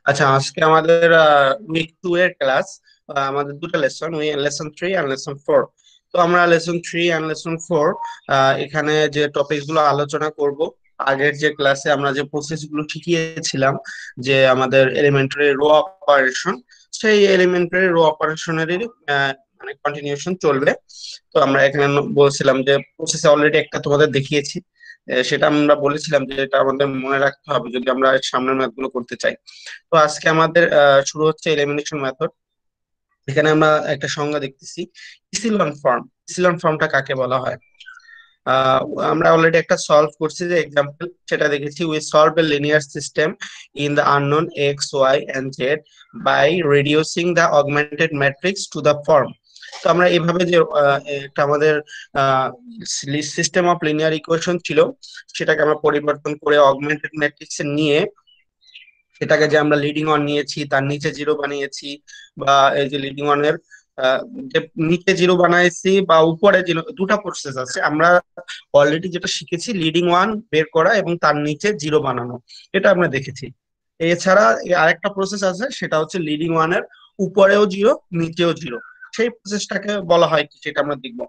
আচ্ছা, আজকে আমাদের উইক 2 এর ক্লাস। আমাদের দুটো লেসন, লেসন 3 এন্ড লেসন 4। তো আমরা লেসন 3 এন্ড লেসন 4 এখানে যে টপিক গুলো আলোচনা করব, আগের যে ক্লাসে আমরা যে প্রসেস গুলো শিখিয়েছিলাম, যে আমাদের এলিমেন্টারি রো অপারেশন, সেই এলিমেন্টারি রো অপারেশনেরই মানে কন্টিনিউশন চলবে। তো আমরা এখানে বলছিলাম যে প্রসেসে অলরেডি একটা তোমাদের দেখিয়েছি। সেটা আমরা বলেছিলাম যে এটা আমাদের মনে রাখতে হবে যদি আমরা সামনের ম্যাথ গুলো করতে চাই। তো আজকে আমাদের শুরু হচ্ছে এলিমিনেশন মেথড। এখানে আমরা একটা সংজ্ঞা দেখতেছি, ইসিলন ফর্ম। ইসিলন ফর্মটা কাকে বলা হয়? আহ, আমরা অলরেডি একটা সলভ করছি, যে এক্সাম্পল সেটা দেখেছি, we solve a linear system in the unknown x y and z by reducing the augmented matrix to the form. তো আমরা এভাবে যে একটা আমাদের সিস্টেম অফ লিনিয়ার ইকুয়েশন ছিল, সেটাকে আমরা পরিবর্তন করে অগমেন্টেড ম্যাট্রিক্সে নিয়ে এটাকে যে আমরা লিডিং ওয়ান নিয়েছি, তার নিচে জিরো বানিয়েছি, বা এই যে লিডিং ওয়ানের যে নিচে জিরো বানাইছি বা উপরে জিরো, দুটা প্রসেস আছে। আমরা অলরেডি যেটা শিখেছি, লিডিং ওয়ান বের করা এবং তার নিচে জিরো বানানো, এটা আমরা দেখেছি। এছাড়া আরেকটা প্রসেস আছে, সেটা হচ্ছে লিডিং ওয়ানের উপরেও জিরো, নিচেও জিরো। সেই প্রসেসটাকে বলা হয় কি, সেটা আমরা দেখবো।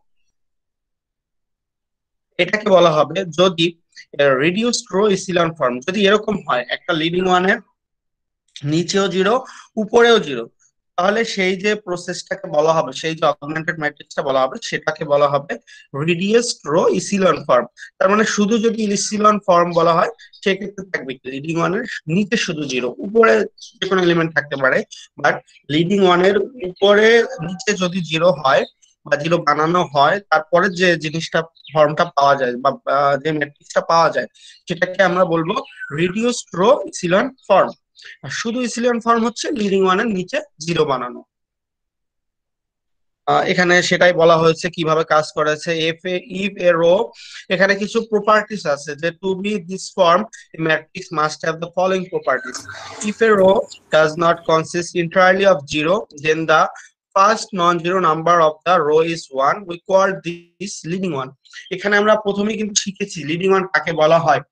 এটাকে বলা হবে যদি রিডিউসড রো ইসিলন ফর্ম, যদি এরকম হয় একটা লিডিং ওয়ানের নিচেও জিরো, উপরেও জিরো, তাহলে সেই যে প্রসেসটাকে বলা হবে, সেই যে অগমেন্টেড ম্যাট্রিক্সটা বলা হবে, সেটাকে বলা হবে রিডিউসড রো ইসিলন ফর্ম। তার মানে শুধু যদি ইসিলন ফর্ম বলা হয়, সেক্ষেত্রে থাকবে কি, লিডিং ওয়ানের নিচে শুধু জিরো, উপরে যে কোনো এলিমেন্ট থাকতে পারে, বাট লিডিং ওয়ানের উপরে নিচে যদি জিরো হয় বা জিরো বানানো হয়, তারপরে যে জিনিসটা, ফর্মটা পাওয়া যায় বা যে ম্যাট্রিক্সটা পাওয়া যায়, সেটাকে আমরা বলবো রিডিউসড রো ইসিলন ফর্ম। আর শুধু ইসিলিয়ন ফর্ম হচ্ছে লিডিং ওয়ানের নিচে জিরো বানানো। এখানে সেটাই বলা হয়েছে কিভাবে কাজ করেছে। If a if a row, এখানে কিছু প্রপার্টিস আছে, যে to be this form matrix must have the following properties. If a row does not consist entirely of zero, then the first non-zero number of the row is one, we call this leading one। এখানে আমরা প্রথমেই কিন্তু শিখেছি leading one কাকে বলা হয়,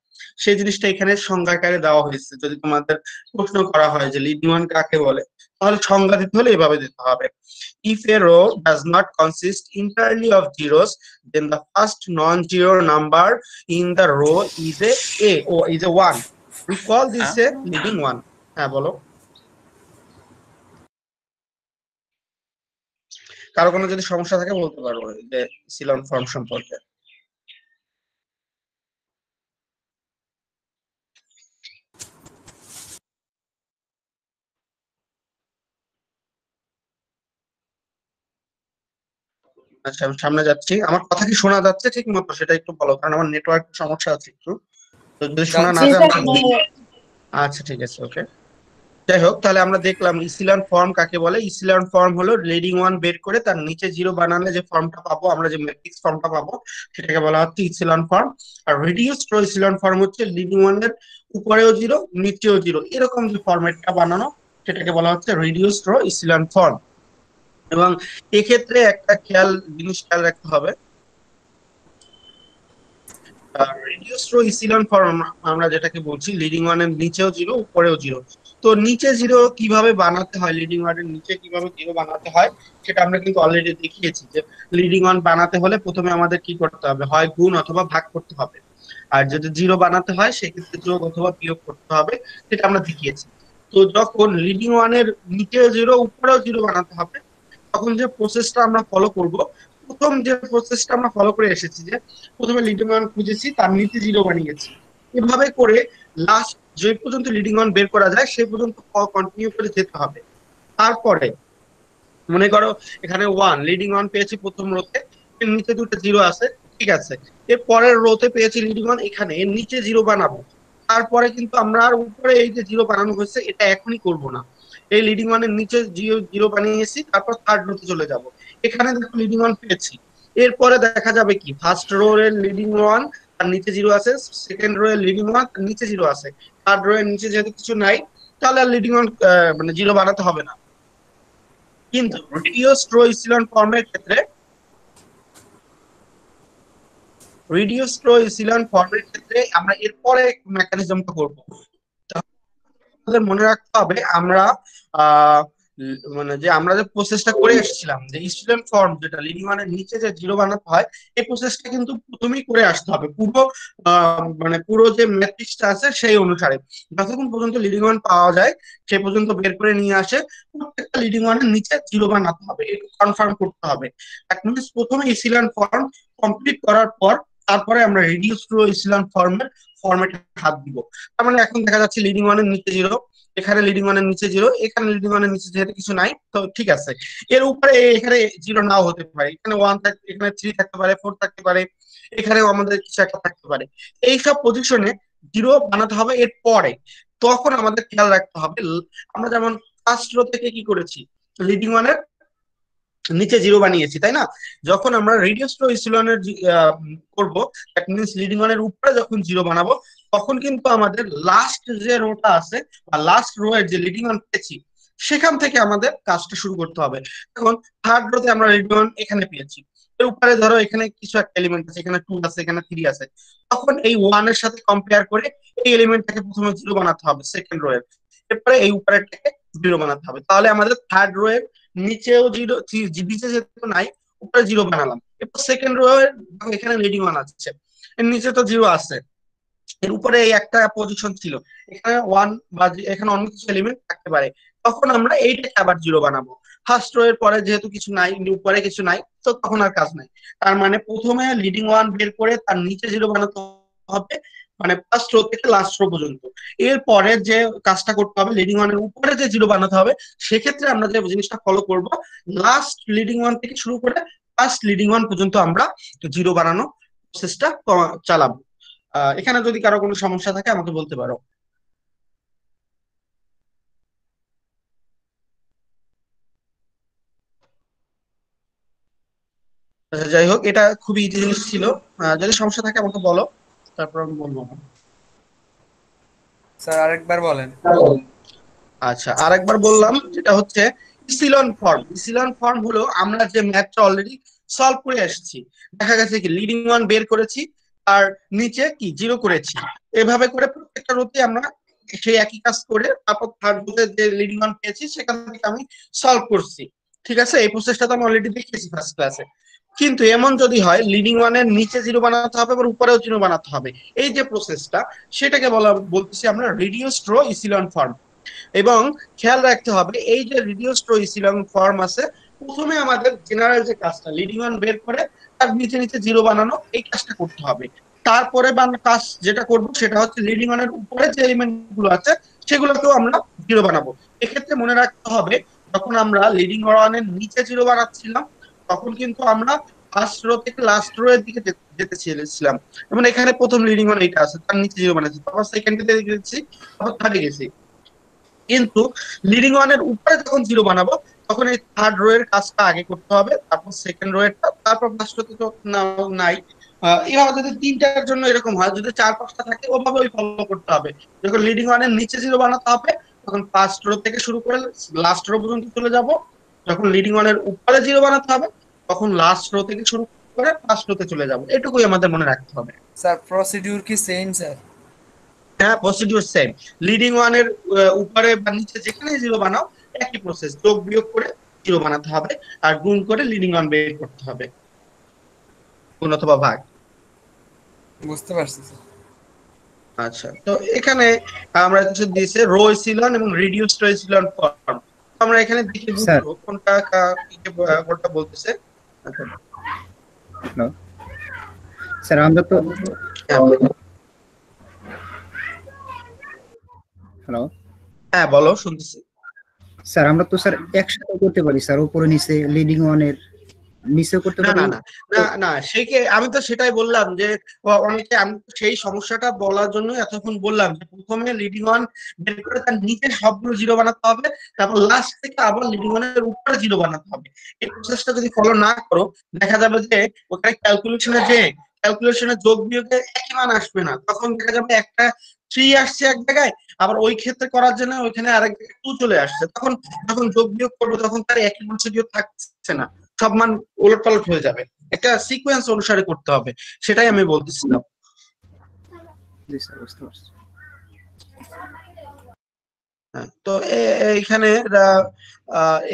সেই জিনিসটা এখানে সংজ্ঞাকারে দেওয়া হয়েছে। যদি তোমাদের প্রশ্ন করা হয় যে লিডিং ওয়ান কাকে বলে, তাহলে সংজ্ঞা দিতে হলে এভাবে দিতে হবে: if a row does not consist entirely of zeros, then the first non-zero number in the row is or is a one. We call this a leading one. হ্যাঁ বলো, কারো কোনো যদি সমস্যা থাকে বলতে পারো যে সিলন ফর্ম সম্পর্কে। আচ্ছা, আমি সামনে যাচ্ছি। আমার কথা কি শোনা যাচ্ছে ঠিক মতো, সেটা একটু বলো, কারণ আমার নেটওয়ার্ক সমস্যা আছে একটু। তো যদি শোনা না জি যায় স্যার, আমাকে বলো। আচ্ছা, ঠিক আছে, ওকে। যাই হোক, তাহলে আমরা দেখলাম ইসিলন ফর্ম কাকে বলে। ইসিলন ফর্ম হলো লিডিং ওয়ান বের করে তার নিচে জিরো বানালে যে ফর্মটা পাবো, আমরা যে ম্যাট্রিক্স ফর্মটা পাবো, সেটাকে বলা হচ্ছে ইসিলন ফর্ম। আর রিডিউসড রো ইসিলন ফর্ম হচ্ছে লিডিং ওয়ান এর উপরেও জিরো, নিচেও জিরো, এরকম যে ফরম্যাটটা বানানো, সেটাকে বলা হচ্ছে রিডিউসড রো ইসিলন ফর্ম। এবং এক্ষেত্রে একটা জিনিস খেয়াল রাখতে হবে, রিডিউসড রো ইসিলন ফর্ম আমরা যেটাকে বলছি, লিডিং ওয়ানের নিচেও জিরো, উপরেও জিরো। তো নিচে জিরো কিভাবে বানাতে হয়, লিডিং ওয়ানের নিচে কিভাবে জিরো বানাতে হয়, সেটা আমরা কিন্তু অলরেডি দেখিয়েছি। যে লিডিং ওয়ান বানাতে হলে প্রথমে আমাদের কি করতে হবে, হয় গুণ অথবা ভাগ করতে হবে। আর যদি জিরো বানাতে হয়, সেক্ষেত্রে যোগ অথবা বিয়োগ করতে হবে, সেটা আমরা দেখিয়েছি। তো যখন লিডিং ওয়ানের নিচেও জিরো, উপরেও জিরো বানাতে হবে, তখন যে প্রসেসটা আমরা ফলো করব, প্রথম যে প্রসেসটা আমরা ফলো করে এসেছি, যে প্রথমে লিডিং ওয়ান খুঁজেছি, তার নিচে জিরো বানিয়েছি, এভাবে করে লাস্ট যে পর্যন্ত লিডিং ওয়ান বের করা যায় সে পর্যন্ত কন্টিনিউ করে যেতে হবে। তারপরে মনে করো এখানে ওয়ান, লিডিং ওয়ান পেয়েছি প্রথম রোতে, এর নিচে দুটো জিরো আছে, ঠিক আছে। এর পরের রোতে পেয়েছি লিডিং ওয়ান, এখানে এর নিচে জিরো বানাবো। তারপরে কিন্তু আমরা আর উপরে এই যে জিরো বানানো হয়েছে, এটা এখনই করব না। এই লিডিং ওয়ানের নিচে জিরো জিরো বানিয়েছি, তারপর থার্ড রোতে চলে যাব। এখানে দেখো লিডিং ওয়ান পেয়েছি। এরপরে দেখা যাবে কি, ফার্স্ট রো এর লিডিং ওয়ান তার নিচে জিরো আছে, সেকেন্ড রো এর লিডিং ওয়ান তার নিচে জিরো আছে, থার্ড রো এর নিচে যেহেতু কিছু নাই, তাহলে আর লিডিং ওয়ান মানে জিরো বানাতে হবে না। কিন্তু রিডিউসড রো ইসিলন ফর্মের ক্ষেত্রে, আমরা এরপরে মেকানিজমটা করবো। আমাদের মনে রাখতে হবে আমরা আহ মানে যে আমরা যে প্রসেসটা করে এসেছিলাম, যে স্টুডেন্ট ফর্ম যেটা লিডিং ওয়ানের নিচে যে জিরো বানাতে হয়, এই প্রসেসটা কিন্তু প্রথমেই করে আসতে হবে পুরো মানে পুরো যে ম্যাট্রিক্সটা আছে সেই অনুসারে। যতক্ষণ পর্যন্ত লিডিং ওয়ান পাওয়া যায় সে পর্যন্ত বের করে নিয়ে আসে প্রত্যেকটা লিডিং ওয়ানের নিচে জিরো বানাতে হবে, এটা কনফার্ম করতে হবে। এক মিনিট, প্রথমে ইসিলান ফর্ম কমপ্লিট করার পর তারপরে আমরা রিডিউস টু ইসিলান ফর্মের ফরম্যাটে হাত দিব। তার মানে এখন দেখা যাচ্ছে লিডিং ওয়ানের নিচে জিরো, এখানে লিডিং ওয়ানের নিচে জিরো, এখানে লিডিং ওয়ানের নিচে যেহেতু কিছু নাই তো ঠিক আছে। এর উপরে এখানে জিরো নাও হতে পারে, এখানে ওয়ান থাকতে, এখানে থ্রি থাকতে পারে, ফোর থাকতে পারে, এখানেও আমাদের কিছু একটা থাকতে পারে। এইসব পজিশনে জিরো বানাতে হবে এর পরে। তখন আমাদের খেয়াল রাখতে হবে আমরা যেমন ফার্স্ট রো থেকে কি করেছি, লিডিং ওয়ানের নিচে জিরো বানিয়েছি তাই না? যখন আমরা রেডিয়াস টু ইপসিলনের করব, দ্যাট মিন্স লিডিং ওয়ানের উপরে যখন জিরো বানাবো, তখন কিন্তু আমাদের লাস্ট যে রোটা আছে বা লাস্ট রো এর যে লিডিং ওয়ান পেয়েছি সেখান থেকে আমাদের কাজটা শুরু করতে হবে। এখন থার্ড রোতে আমরা লিডিং ওয়ান এখানে পেয়েছি, এর উপরে ধরো এখানে কিছু একটা এলিমেন্ট আছে, এখানে টু আছে, এখানে থ্রি আছে, তখন এই ওয়ান এর সাথে কম্পেয়ার করে এই এলিমেন্টটাকে প্রথমে জিরো বানাতে হবে সেকেন্ড রো এর, এরপরে এই উপরেরটাকে জিরো বানাতে হবে। তাহলে আমাদের থার্ড রো এর নিচেও জিরো, নিচে যেহেতু নাই উপরে জিরো বানালাম। এরপর সেকেন্ড রো এর এখানে লিডিং ওয়ান আছে, এর নিচে তো জিরো আছে, এর উপরে এই একটা পজিশন ছিল, এখানে ওয়ান বা এখানে অন্য কিছু এলিমেন্ট থাকতে পারে, তখন আমরা এইটাকে আবার জিরো বানাবো। ফার্স্ট রো এর পরে যেহেতু কিছু নাই, উপরে কিছু নাই, তো তখন আর কাজ নাই। তার মানে প্রথমে লিডিং ওয়ান বের করে তার নিচে জিরো বানাতে হবে, মানে ফার্স্ট রো থেকে লাস্ট রো পর্যন্ত। এরপরে যে কাজটা করতে হবে, লিডিং ওয়ান এর উপরে যে জিরো বানাতে হবে, সেক্ষেত্রে আমরা যে জিনিসটা ফলো করব, লাস্ট লিডিং ওয়ান থেকে শুরু করে ফার্স্ট লিডিং ওয়ান পর্যন্ত আমরা জিরো বানানো প্রসেসটা চালাবো। এখানে যদি কারো কোনো সমস্যা থাকে আমাকে বলতে পারো। আচ্ছা, যাই হোক, এটা খুবই ইজি জিনিস ছিল। যদি সমস্যা থাকে আমাকে বলো, তারপর আমি বলবো। স্যার আরেকবার বলেন। আচ্ছা, আরেকবার বললাম, যেটা হচ্ছে ইসিলন ফর্ম। ইসিলন ফর্ম হলো আমরা যে ম্যাথটা অলরেডি সলভ করে এসেছি, দেখা গেছে কি লিডিং ওয়ান বের করেছি আর নিচে কি জিরো করেছি, এভাবে করে প্রত্যেকটা রোতে আমরা সেই একই কাজ করে তারপর থার্ড রোতে যে লিডিং ওয়ান পেয়েছি সেখান থেকে আমি সলভ করছি। ঠিক আছে, এই প্রসেসটা তো আমি অলরেডি দেখিয়েছি ফার্স্ট ক্লাসে। কিন্তু এমন যদি হয় লিডিং ওয়ানের নিচে জিরো বানাতে হবে আবার উপরেও জিরো বানাতে হবে, এই যে প্রসেসটা, সেটাকে বলতেছি আমরা রিডিউসড রো ইসিলন ফর্ম। এবং খেয়াল রাখতে হবে এই যে রিডিউসড রো ইসিলন ফর্ম আছে, প্রথমে আমাদের জেনারেল যে কাজটা লিডিং ওয়ান বের করে তার নিচে নিচে জিরো বানানো, এই কাজটা করতে হবে। তারপরে কাজ যেটা করবো সেটা হচ্ছে লিডিং ওয়ানের উপরে যে এলিমেন্ট গুলো আছে সেগুলোকেও আমরা জিরো বানাবো। এক্ষেত্রে মনে রাখতে হবে, যখন আমরা লিডিং ওয়ানের নিচে জিরো বানাচ্ছিলাম তখন কিন্তু আমরা ফার্স্ট রো থেকে লাস্ট রো এর দিকে যেতে চেয়েছিলাম। যেমন এখানে প্রথম লিডিং ওয়ান এইটা আছে, তার নিচে জিরো বানাচ্ছি, তারপর সেকেন্ডে গেছি, তারপর থার্ডে গেছি। কিন্তু লিডিং ওয়ানের উপরে যখন জিরো বানাবো তখন এই থার্ড রো এর কাজটা আগে করতে হবে, তারপর সেকেন্ড রো এরটা, তারপর ফার্স্ট রোতে তো নাই। এভাবে যদি তিনটার জন্য এরকম হয়, যদি চার পাঁচটা থাকে ওভাবে ওই ফলো করতে হবে। যখন লিডিং ওয়ানের নিচে জিরো বানাতে হবে তখন ফার্স্ট রো থেকে শুরু করে লাস্ট রো পর্যন্ত চলে যাব। যখন লিডিং ওয়ানের উপরে জিরো বানাতে হবে তখন লাস্ট রো থেকে শুরু করে ফার্স্ট রোতে চলে যাব, এটুকুই আমাদের মনে রাখতে হবে। স্যার প্রসিডিউর কি সেম স্যার? হ্যাঁ, প্রসিডিউর সেম। লিডিং ওয়ানের উপরে বা নিচে যেখানে জিরো বানাও একই প্রসেস, যোগ বিয়োগ করে জিরো বানাতে হবে আর গুণ করে লিডিং ওয়ান বের করতে হবে, গুণ অথবা ভাগ। বুঝতে পারছি স্যার। আচ্ছা, তো এখানে আমরা কিছু দিয়েছে রো এসিলন এবং রিডিউসড রো এসিলন ফর্ম। আমরা এখানে দেখে স্যার, বুঝবো কোনটা কোনটা বলতেছে। আচ্ছা, হ্যালো স্যার, আমরা তো হ্যাঁ হ্যালো হ্যাঁ, বলো শুনতেছি। স্যার, আমরা তো স্যার একসাথে করতে পারি স্যার, উপরে নিচে লিডিং ওয়ানের নিচেও করতে না পারি। না না না না, আমি তো সেটাই বললাম যে অনেকে, আমি তো সেই সমস্যাটা বলার জন্য এতক্ষণ বললাম যে প্রথমে লিডিং ওয়ান বের করে তার নিচে সবগুলো জিরো বানাতে হবে, তারপর লাস্ট থেকে আবার লিডিং ওয়ানের উপরে জিরো বানাতে হবে। এই প্রসেসটা যদি ফলো না করো দেখা যাবে যে ওখানে ক্যালকুলেশনে যোগ বিয়োগে একই মান আসবে না, তখন দেখা যাবে একটা থ্রি আসছে এক জায়গায়, আবার ওই ক্ষেত্রে করার জন্য ওইখানে আরেক জায়গায় টু চলে আসছে, তখন যখন যোগ বিয়োগ করবো তখন তার একই প্রসিডিউর থাকছে না, সব মান ওলটপালট হয়ে যাবে। একটা সিকোয়েন্স অনুসারে করতে হবে, সেটাই আমি বলতেছিলাম। জি স্যার, বুঝতে পারছি। হ্যাঁ, তো এইখানে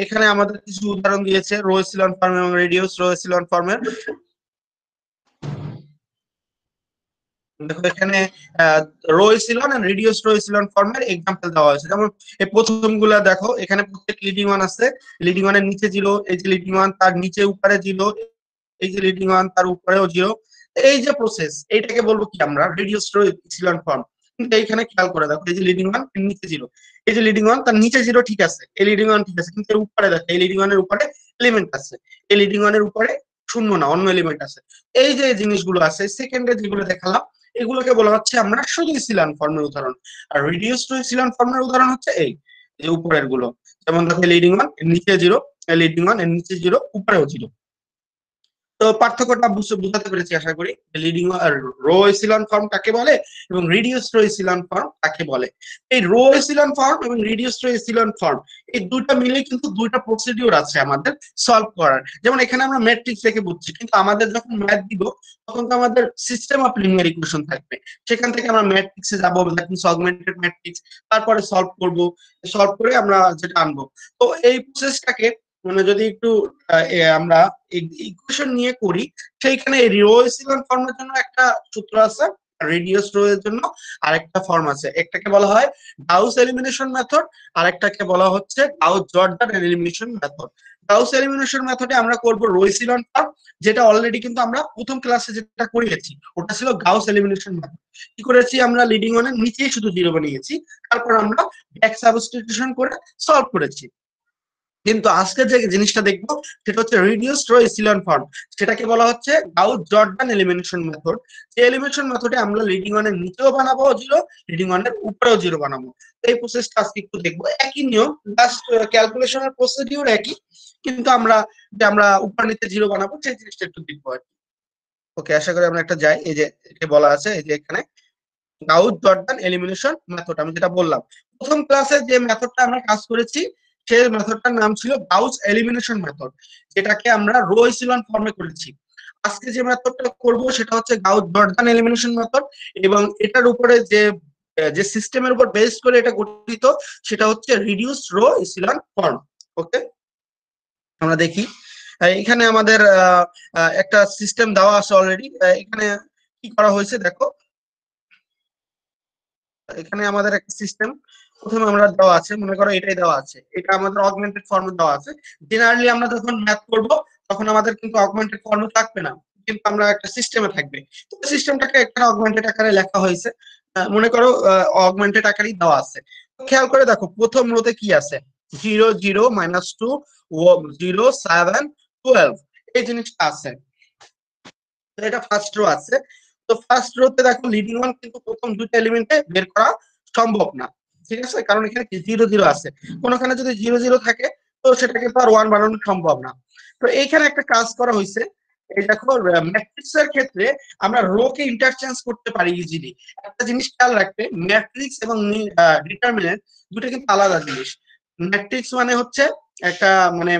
এখানে আমাদের কিছু উদাহরণ দিয়েছে রো এসিলন ফর্ম এবং রেডিউস রো এসিলন ফর্মের। দেখো এখানে রো এসিলন এন্ড রিডিউস রো এসিলন ফর্মের এক্সাম্পল দেওয়া হয়েছে। যেমন এই প্রথম গুলা দেখো, এখানে প্রত্যেক লিডিং ওয়ান আছে, লিডিং ওয়ানের নিচে জিরো, এই যে লিডিং ওয়ান তার নিচে উপরে জিরো, এই যে লিডিং ওয়ান তার উপরেও জিরো। এই যে প্রসেস, এইটাকে বলবো কি আমরা রিডিউস রো এসিলন ফর্ম। কিন্তু এইখানে খেয়াল করে দেখো, এই যে লিডিং ওয়ান নিচে জিরো, এই যে লিডিং ওয়ান তার নিচে জিরো, ঠিক আছে, এই লিডিং ওয়ান ঠিক আছে, কিন্তু এর উপরে দেখো এই লিডিং ওয়ানের উপরে এলিমেন্ট আছে, এই লিডিং ওয়ানের উপরে শূন্য না, অন্য এলিমেন্ট আছে। এই যে জিনিসগুলো আছে সেকেন্ডে যেগুলো দেখালাম, এগুলোকে বলা হচ্ছে আমরা শুধু ইসিলান ফর্মের উদাহরণ। আর রিডিউস টু ইসিলান ফর্মের উদাহরণ হচ্ছে এই যে উপরের গুলো। যেমন দেখো লিডিং ওয়ান এর নিচে জিরো, লিডিং ওয়ান এর নিচে জিরো, উপরেও জিরো। তো পার্থক্যটা বুঝাতে পেরেছি আশা করি। লিডিং রো এসিলন ফর্ম কাকে বলে এবং রিডিউস রো এসিলন ফর্ম কাকে বলে। এই রো এসিলন ফর্ম এবং রিডিউস রো এসিলন ফর্ম এই দুইটা মিলে কিন্তু দুইটা প্রসিডিউর আছে আমাদের সলভ করার। যেমন এখানে আমরা ম্যাট্রিক্স দেখে বুঝছি, কিন্তু আমাদের যখন ম্যাথ দিব তখন তো আমাদের সিস্টেম অফ লিনিয়ার ইকুয়েশন থাকবে, সেখান থেকে আমরা ম্যাট্রিক্সে যাবো, অগমেন্টেড ম্যাট্রিক্স, তারপরে সলভ করব, সলভ করে আমরা যেটা আনবো। তো এই প্রসেসটাকে মানে যদি একটু আমরা ইকুয়েশন নিয়ে করি, সেইখানে রো এসিলন ফর্মের জন্য একটা সূত্র আছে, রেডিয়াস রো এর জন্য আরেকটা ফর্ম আছে। একটাকে বলা হয় গাউস এলিমিনেশন মেথড, আরেকটাকে বলা হচ্ছে Gauss Jordan elimination method. Gauss elimination মেথডে আমরা করব রো এসিলন ফর্ম, যেটা অলরেডি কিন্তু আমরা প্রথম ক্লাসে যেটা করিয়েছি ওটা ছিল গাউস এলিমিনেশন মেথড। কি করেছি আমরা, লিডিং ওয়ানের নিচেই শুধু জিরো বানিয়েছি, তারপর আমরা ব্যাক সাবস্টিটিউশন করে সলভ করেছি। কিন্তু আজকে যে জিনিসটা দেখবো সেটা হচ্ছে রিডিউসড রো এসিলন ফর্ম, সেটাকে বলা হচ্ছে গাউস জর্ডান এলিমিনেশন মেথড। যে এলিমিনেশন মেথডে আমরা লিডিং ওয়ানের নিচেও বানাবো জিরো, লিডিং ওয়ানের উপরেও জিরো বানাবো। এই প্রসেসটা আজকে একটু দেখবো। একই নিয়ম, জাস্ট ক্যালকুলেশনের প্রসিডিউর একই, কিন্তু আমরা যে আমরা উপর নিচে জিরো বানাবো সেই জিনিসটা একটু দেখবো আর কি। ওকে, আশা করি আমরা একটা যাই। এই যে বলা আছে, এই যে এখানে গাউস জর্ডান এলিমিনেশন মেথড আমি যেটা বললাম, প্রথম ক্লাসে যে মেথডটা আমরা কাজ করেছি সেই মেথডটার নাম ছিল গাউস এলিমিনেশন মেথড, যেটাকে আমরা রো এসিলন ফর্মে করেছি। আজকে যে মেথডটা করব সেটা হচ্ছে গাউস জর্ডান এলিমিনেশন মেথড, এবং এটার উপরে যে যে সিস্টেমের উপর বেস করে এটা গঠিত সেটা হচ্ছে রিডিউস রো এসিলন ফর্ম। ওকে, আমরা দেখি এখানে আমাদের একটা সিস্টেম দেওয়া আছে অলরেডি। এখানে কি করা হয়েছে দেখো, এখানে আমাদের একটা সিস্টেম প্রথমে আমরা দেওয়া আছে, মনে করো এটাই দেওয়া আছে, এটা আমাদের অগমেন্টেড ফর্মে দেওয়া আছে। জেনারেলি আমরা যখন ম্যাথ করব তখন আমাদের কিন্তু অগমেন্টেড ফর্মে থাকবে না, কিন্তু আমরা একটা সিস্টেমে থাকবে। তো সিস্টেমটাকে একটা অগমেন্টেড আকারে লেখা হয়েছে, মনে করো অগমেন্টেড আকারেই দেওয়া আছে। খেয়াল করে দেখো প্রথম রোতে কি আছে, 0 0 -2 0 7 12, এই জিনিসটা আছে। এটা ফার্স্ট রো আছে। তো ফার্স্ট রোতে দেখো লিডিং ওয়ান কিন্তু প্রথম দুটো এলিমেন্টে বের করা সম্ভব না, ঠিক আছে, কারণ এখানে কি 0 0 আছে। কোনখানে যদি 0 0 থাকে তো সেটাকে তো আর 1 বানানো সম্ভব না। তো এইখানে একটা কাজ করা হয়েছে, এই দেখো ম্যাট্রিক্স এর ক্ষেত্রে আমরা রো কে ইন্টারচেঞ্জ করতে পারি ইজিলি। একটা জিনিস খেয়াল রাখবে, ম্যাট্রিক্স এবং ডিটারমিনেন্ট দুটো কিন্তু আলাদা জিনিস। ম্যাট্রিক্স মানে হচ্ছে একটা মানে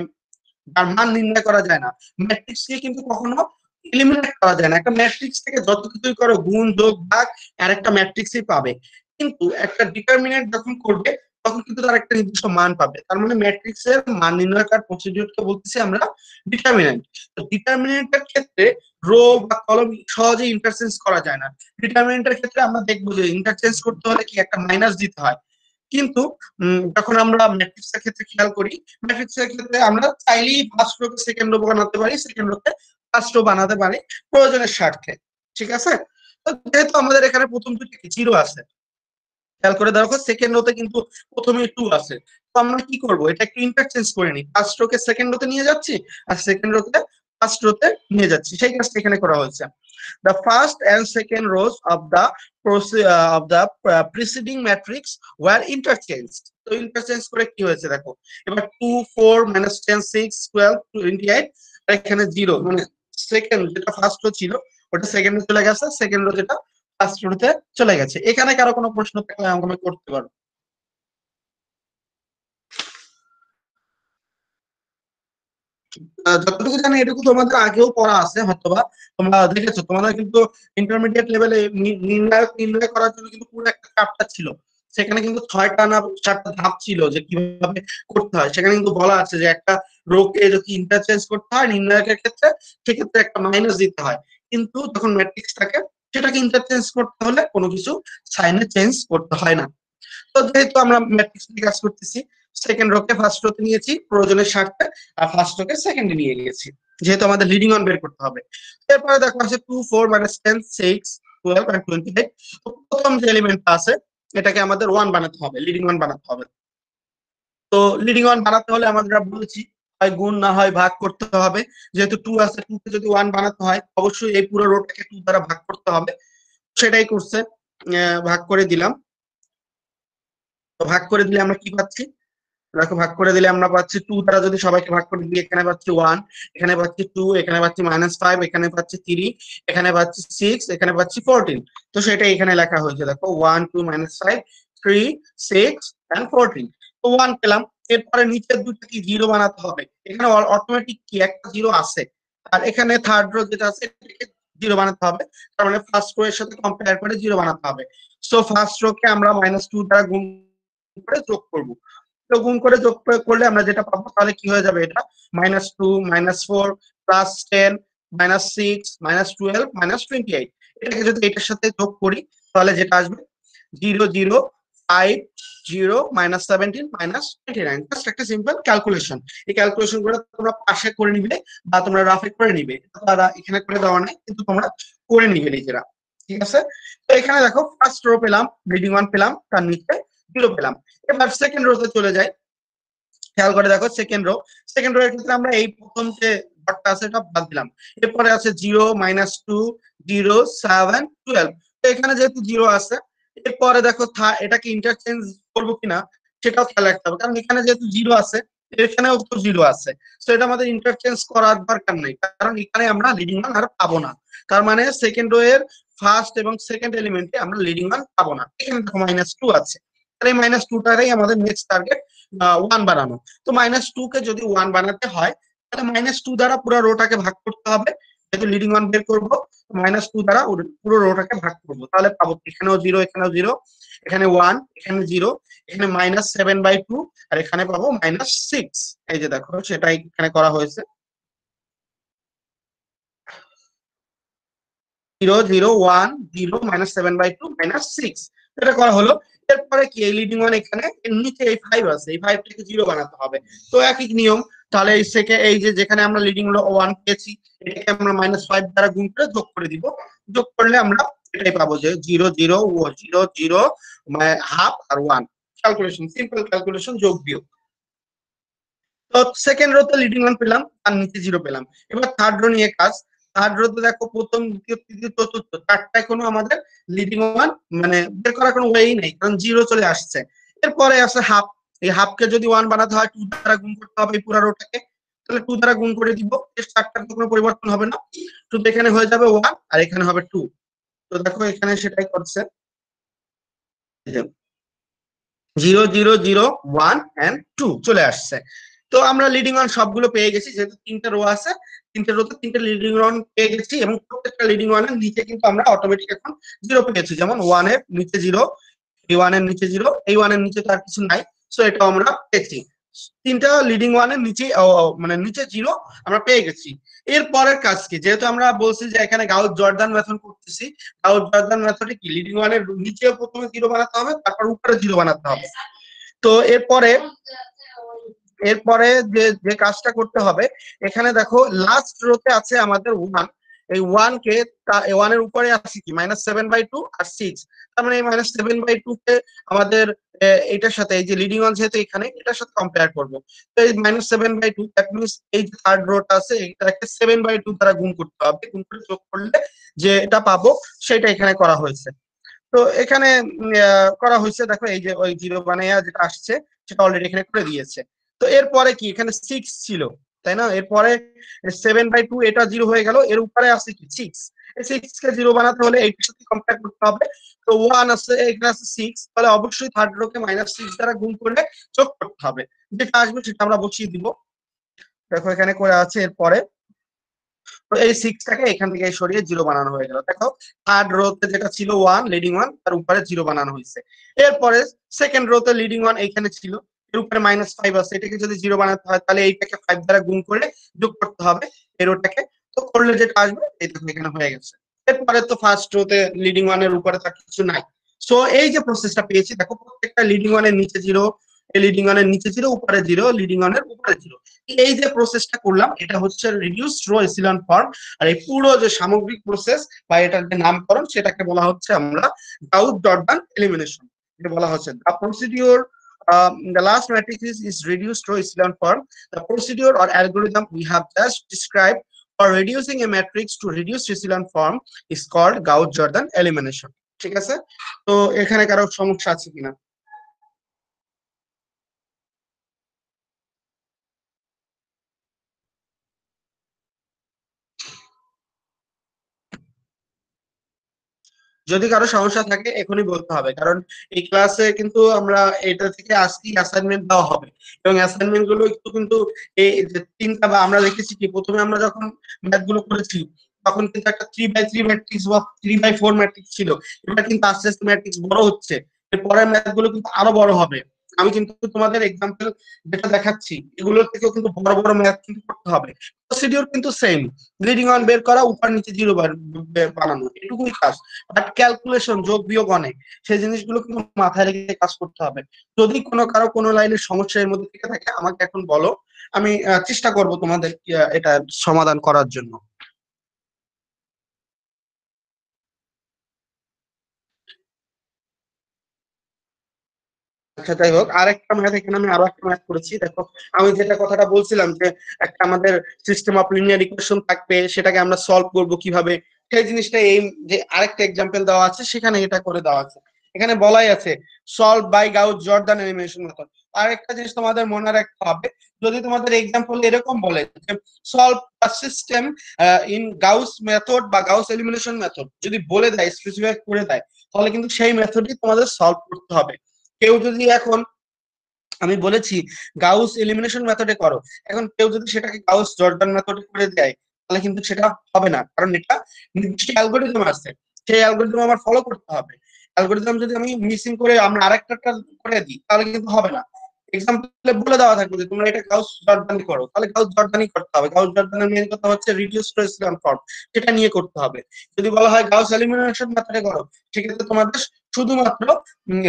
যার মান নির্ণয় করা যায় না। ম্যাট্রিক্স কে কিন্তু কখনো এলিমিনেট করা যায় না। একটা ম্যাট্রিক্স থেকে যত কিছুই করো, গুণ যোগ ভাগ, আর একটা ম্যাট্রিক্সই পাবে। কিন্তু একটা ডিটারমিনেন্ট যখন করবে তখন কিন্তু তার একটা নির্দিষ্ট মান পাবে। তার মানে ম্যাট্রিক্স এর মান নির্ণয় করার প্রসিডিউরকে বলতেছি আমরা ডিটারমিনেন্ট। তো ডিটারমিনেন্টের ক্ষেত্রে রো বা কলম সহজেই ইন্টারচেঞ্জ করা যায় না। ডিটারমিনেন্টের ক্ষেত্রে আমরা দেখবো যে ইন্টারচেঞ্জ করতে হলে কি একটা মাইনাস দিতে হয়। কিন্তু যখন আমরা ম্যাট্রিক্স এর ক্ষেত্রে খেয়াল করি, ম্যাট্রিক্স এর ক্ষেত্রে আমরা চাইলেই ফার্স্ট রোকে সেকেন্ড রো বানাতে পারি, সেকেন্ড রোকে ফার্স্ট রো বানাতে পারি প্রয়োজনের স্বার্থে, ঠিক আছে। তো যেহেতু আমাদের এখানে প্রথম দুটো জিরো আছে, খেয়াল করে দেখো সেকেন্ড রোতে কিন্তু প্রথমে 2 আছে। তো আমরা কি করব, এটা একটু ইন্টারচেঞ্জ করে নিই, ফার্স্ট রোকে সেকেন্ড রোতে নিয়ে যাচ্ছি আর সেকেন্ড রোতে ফার্স্ট রোতে নিয়ে যাচ্ছি, সেই কাজটা এখানে করা হয়েছে। The first and second rows of the preceding matrix were interchanged. তো ইন্টারচেঞ্জ করে কি হয়েছে দেখো, এবার 2 4 -10 6 12 28, আর এখানে 0, মানে সেকেন্ড যেটা ফার্স্ট রো ছিল ওটা সেকেন্ড রো চলে গেছে, সেকেন্ড রো যেটা ফার্স্ট রোতে চলে গেছে। এখানে কারো কোনো প্রশ্ন থাকলে আমাকে করতে পারো। যতটুকু জানি এটুকু তোমাদের আগেও পড়া আছে, হয়তোবা তোমরা দেখেছো। তোমাদের কিন্তু ইন্টারমিডিয়েট লেভেলে নির্ণয় করার জন্য কিন্তু পুরো একটা চ্যাপ্টার ছিল, সেখানে কিন্তু 6টা না 7টা ধাপ ছিল যে কিভাবে করতে হয়। সেখানে কিন্তু বলা আছে যে একটা রোকে যদি ইন্টারচেঞ্জ করতে হয় নির্ণায়কের ক্ষেত্রে, সেক্ষেত্রে একটা মাইনাস দিতে হয়। কিন্তু যখন ম্যাট্রিক্স থাকে সেটাকে ইন্টারচেঞ্জ করতে হলে কোনো কিছু সাইনে চেঞ্জ করতে হয় না। তো যেহেতু আমরা ম্যাট্রিক্স নিয়ে কাজ করতেছি, সেকেন্ড রোকে ফার্স্ট রোতে নিয়েছি প্রয়োজনের স্বার্থে, আর ফার্স্ট রোকে সেকেন্ডে নিয়ে গেছি, যেহেতু আমাদের লিডিং অন বের করতে হবে। এরপরে দেখো আছে 2 4 -10 6 12 and 28। তো প্রথম যে এলিমেন্টটা আছে এটাকে আমাদের 1 বানাতে হবে, লিডিং ওয়ান বানাতে হবে। তো লিডিং ওয়ান বানাতে হলে আমরা বলেছি হয় গুণ না হয় ভাগ করতে হবে। যেহেতু 2 আছে, 2 কে যদি 1 বানাতে হয় অবশ্যই এই পুরো রোটাকে 2 দ্বারা ভাগ করতে হবে। সেটাই করছে, ভাগ করে দিলাম। তো ভাগ করে দিলে আমরা কি পাচ্ছি, দেখো ভাগ করে দিলে আমরা পাচ্ছি 2 দ্বারা যদি সবাইকে ভাগ করে দিই, এখানে পাচ্ছি 1, এখানে পাচ্ছি 2, এখানে পাচ্ছি -5, এখানে পাচ্ছি 3, এখানে পাচ্ছি 6, এখানে পাচ্ছি 14। তো সেটা এখানে লেখা হয়েছে, দেখো 1 2 -5 3 6 and 14। তো 1 পেলাম। এরপরে নিচের দুটো কি 0 বানাতে হবে। এখানে অটোমেটিক কি একটা 0 আছে, আর এখানে থার্ড রো যেটা আছে এটাকে 0 বানাতে হবে। তার মানে ফার্স্ট রো এর সাথে কম্পেয়ার করে 0 বানাতে হবে। সো ফার্স্ট রো কে আমরা -2 দ্বারা গুণ করে যোগ করব। তো গুণ করে যোগ করলে আমরা যেটা পাবো, তাহলে কি হয়ে যাবে, এটা -2 -4 +10 -6 -12 -28। এটাকে যদি এটার সাথে যোগ করি তাহলে যেটা আসবে 0 0 5 0 -17 -29। জাস্ট একটা সিম্পল ক্যালকুলেশন। এই ক্যালকুলেশন গুলো তোমরা পাশে করে নিবে বা তোমরা রাফে করে নিবে, তারা এখানে করে দেওয়া নাই, কিন্তু তোমরা করে নিবে নিজেরা। ঠিক আছে। তো এখানে দেখো ফার্স্ট রো পেলাম, লিডিং ওয়ান পেলাম, তার নিচে 0 পেলাম। এবার সেকেন্ড রোতে চলে যাই। খেয়াল করে দেখো সেকেন্ড রো এর ক্ষেত্রে আমরা এই প্রথম যে ঘরটা আছে এটা বাদ দিলাম। এরপরে আছে 0 -2 0 7 12। তো এখানে যেহেতু 0 আছে, এরপরে দেখো এটাকে ইন্টারচেঞ্জ করবো কিনা সেটাও খেয়াল রাখতে হবে, কারণ এখানে যেহেতু 0 আছে এখানেও তো 0 আছে। তো এটা আমাদের ইন্টারচেঞ্জ করার দরকার নেই, কারণ এখানে আমরা লিডিং মান আর পাবো না। তার মানে সেকেন্ড রো এর ফার্স্ট এবং সেকেন্ড এলিমেন্টে আমরা লিডিং মান পাবো না। এখানে দেখো -2 আছে, তাহলে -2টাই আমাদের নেক্সট টার্গেট 1 বানানো। তো -2 কে যদি 1 বানাতে হয় তাহলে -2 দ্বারা পুরো রোটাকে ভাগ করতে হবে। যেহেতু লিডিং ওয়ান বের করবো, -2 দ্বারা পুরো রোটাকে ভাগ করবো, তাহলে পাবো এখানেও 0 এখানেও 0, এখানে 1 এখানে 0, এখানে -7/2, আর এখানে পাবো -6। এই যে দেখো সেটাই এখানে করা হয়েছে, 0 0 1 0 -7/2 -6। এটা করা হলো। এরপরে কি এই লিডিং ওয়ান এখানে এর নিচে এই 5 আছে, এই 5 টাকে 0 বানাতে হবে। তো একই নিয়ম, তাহলে এই যে যেখানে আমরা লিডিং 1 পেয়েছি এটাকে আমরা -5 দ্বারা গুণ করে যোগ করে দিব। যোগ করলে আমরা এটাই পাবো যে 0 0 0 0 হাফ আর 1। ক্যালকুলেশন, সিম্পল ক্যালকুলেশন, যোগ বিয়োগ। তো সেকেন্ড রোতে লিডিং ওয়ান পেলাম, আর নিচে 0 পেলাম। এবার থার্ড রো নিয়ে কাজ। থার্ড রোতে দেখো প্রথম দ্বিতীয় তৃতীয় চতুর্থ চারটায় কোনো আমাদের লিডিং ওয়ান মানে বের করার কোনো ওয়েই নেই, কারণ 0 চলে আসছে। এরপরে আছে হাফ। এই হাফকে যদি 1 বানাতে হয় 2 দ্বারা গুণ করতে হবে এই পুরো রোটাকে, তাহলে 2 দ্বারা গুণ করে দিব। এর চারটার কোনো পরিবর্তন হবে না, শুধু এখানে হয়ে যাবে 1 আর এখানে হবে 2। তো দেখো এখানে সেটাই করছে, 0 0 0 1 and 2 চলে আসছে। তো আমরা লিডিং ওয়ান সবগুলো পেয়ে গেছি, যেহেতু 3টা রো আছে, 3টে রোতে 3টে লিডিং ওয়ান পেয়ে গেছি, এবং প্রত্যেকটা লিডিং ওয়ানের নিচে কিন্তু আমরা অটোমেটিক এখন 0 পেয়েছি। যেমন 1 এর নিচে 0, এই 1 এর নিচে 0, এই 1 এর নিচে তার কিছু নাই, সো এটা আমরা পেয়েছি। 3টা লিডিং ওয়ানের নিচে মানে নিচে 0 আমরা পেয়ে গেছি। এর পরের কাজ কি, যেহেতু আমরা বলছি যে এখানে গাউস জর্দান মেথড করতেছি, গাউস জর্দান মেথডে কি লিডিং ওয়ানের নিচে প্রথমে 0 বানাতে হবে, তারপর উপরে 0 বানাতে হবে। তো এরপরে যে যে কাজটা করতে হবে, এখানে দেখো লাস্ট রোতে আছে আমাদের 1। এই 1 কে 1 এর উপরে আছে কি -7/2 আর 6। তার মানে এই -7/2 কে আমাদের এইটার সাথে, এই যে লিডিং ওয়ান যেহেতু এখানে এটার সাথে কম্পেয়ার করব। তো এই -7/2 দ্যাট মিন্স এই যে থার্ড রোটা আছে এটাকে 7/2 দ্বারা গুণ করতে হবে। গুণ করে যোগ করলে যে এটা পাবো সেটা এখানে করা হয়েছে। তো এখানে করা হয়েছে, দেখো এই যে ওই 0 বানাইয়া যেটা আসছে সেটা অলরেডি এখানে করে দিয়েছে। তো এরপরে কি এখানে 6 ছিল, তাই না? এরপরে 7/2 এটা 0 হয়ে গেল, এর উপরে আছে কি 6। এই 6 কে 0 বানাতে হলে এইটার সাথে কম্পেয়ার করতে হবে। তো 1 আছে, এখানে আছে 6, তাহলে অবশ্যই থার্ড রোকে -6 দ্বারা গুণ করে যোগ করতে হবে। যেটা আসবে সেটা আমরা বসিয়ে দিব। দেখো এখানে করে আছে। এরপরে তো এই 6টাকে এখান থেকে সরিয়ে 0 বানানো হয়ে গেল। দেখো থার্ড রোতে যেটা ছিল 1 লিডিং 1 তার উপরে 0 বানানো হয়েছে। এরপরে সেকেন্ড রোতে লিডিং 1 এখানে ছিল, এর উপরে -5 আছে, এটাকে যদি 0 বানাতে হয় তাহলে এইটাকে 5 দ্বারা গুণ করে যোগ করতে হবে এই রোটাকে। তো করলে যেটা আসবে এই দেখো এখানে হয়ে গেছে। এরপরে তো ফার্স্ট রোতে লিডিং 1 এর উপরে তার কিছু নাই। সো এই যে প্রসেসটা পেয়েছি দেখো, প্রত্যেকটা লিডিং 1 এর নিচে 0, লিডিং 1 এর নিচে 0, উপরে 0, লিডিং 1 এর উপরে 0। এই যে প্রসেসটা করলাম এটা হচ্ছে রিডিউসড রো এসিলন ফর্ম। আর এই পুরো যে সামগ্রিক প্রসেস বা এটার যে নামকরণ সেটাকে বলা হচ্ছে আমরা গাউস জর্দান এলিমিনেশন। এটা বলা হচ্ছে the procedure, the last matrix is reduced row echelon form. The procedure or algorithm we have just described for reducing a matrix to reduced echelon form is called Gauss-Jordan elimination. ঠিক আছে? তো এখানে কারো সমস্যা আছে কিনা? যদি কারো সমস্যা থাকে এখনই বলতে হবে, কারণ এই ক্লাসে কিন্তু আমরা এটা থেকে আজকে অ্যাসাইনমেন্ট দেওয়া হবে এবং অ্যাসাইনমেন্ট গুলো একটু কিন্তু এই যে তিনটা বা আমরা দেখেছি কি প্রথমে আমরা যখন ম্যাথ গুলো করেছি তখন কিন্তু একটা 3/3 ম্যাট্রিক্স বা 3/4 ম্যাট্রিক্স ছিল। এবার কিন্তু আস্তে আস্তে ম্যাট্রিক্স বড় হচ্ছে, এর পরের ম্যাথ গুলো কিন্তু আরো বড় হবে। আমি কিন্তু তোমাদের এক্সাম্পল যেটা দেখাচ্ছি এগুলোর থেকেও কিন্তু বড় বড় ম্যাথ কিন্তু করতে হবে। প্রসিডিওর কিন্তু সেম, লিডিং অন বের করা, উপর নিচে 0 বানানো, এটুকুই কাজ। বাট ক্যালকুলেশন, যোগ বিয়োগ অনেক, সেই জিনিসগুলো কিন্তু মাথায় রেখে কাজ করতে হবে। যদি কারো কোনো লাইনের সমস্যা এর মধ্যে থেকে থাকে আমাকে এখন বলো, আমি চেষ্টা করব তোমাদের এটা সমাধান করার জন্য। আচ্ছা যাই হোক, আরেকটা ম্যাথ এখানে আমি আরো একটা ম্যাথ করেছি। দেখো আমি যেটা কথাটা বলছিলাম যে একটা আমাদের সিস্টেম অফ লিনিয়ার ইকুয়েশন থাকবে, সেটাকে আমরা সলভ করব কিভাবে, সেই জিনিসটা এই যে আরেকটা এক্সাম্পল দেওয়া আছে সেখানে এটা করে দেওয়া আছে। এখানে বলাই আছে solve by Gauss Jordan elimination method. আরেকটা জিনিস তোমাদের মনে রাখতে হবে, যদি তোমাদের এক্সাম্পল এরকম বলে যে solve a system in Gauss method বা গাউস এলিমিনেশন মেথড, যদি বলে দেয় স্পেসিফাই করে দেয় তাহলে কিন্তু সেই মেথডই তোমাদের সলভ করতে হবে। কেউ যদি এখন, আমি বলেছি গাউস এলিমিনেশন মেথডে করো, এখন কেউ যদি সেটাকে গাউস জর্দান মেথডে করে দেয় তাহলে কিন্তু সেটা হবে না, কারণ এটা নির্দিষ্ট অ্যালগরিদম আছে, সেই অ্যালগরিদম আমার ফলো করতে হবে। অ্যালগরিদম যদি আমি মিসিং করে আমরা আরেকটা করে দিই তাহলে কিন্তু হবে না। এক্সাম্পলে বলে দেওয়া থাকবে যে তোমরা এটা গাউস জর্দানি করো, তাহলে গাউস জর্দানি করতে হবে। গাউস জর্দানের মেইন কথা হচ্ছে রিডিউস টু এসিলন ফর্ম, সেটা নিয়ে করতে হবে। যদি বলা হয় গাউস এলিমিনেশন মেথডে করো, সেক্ষেত্রে তোমাদের শুধুমাত্র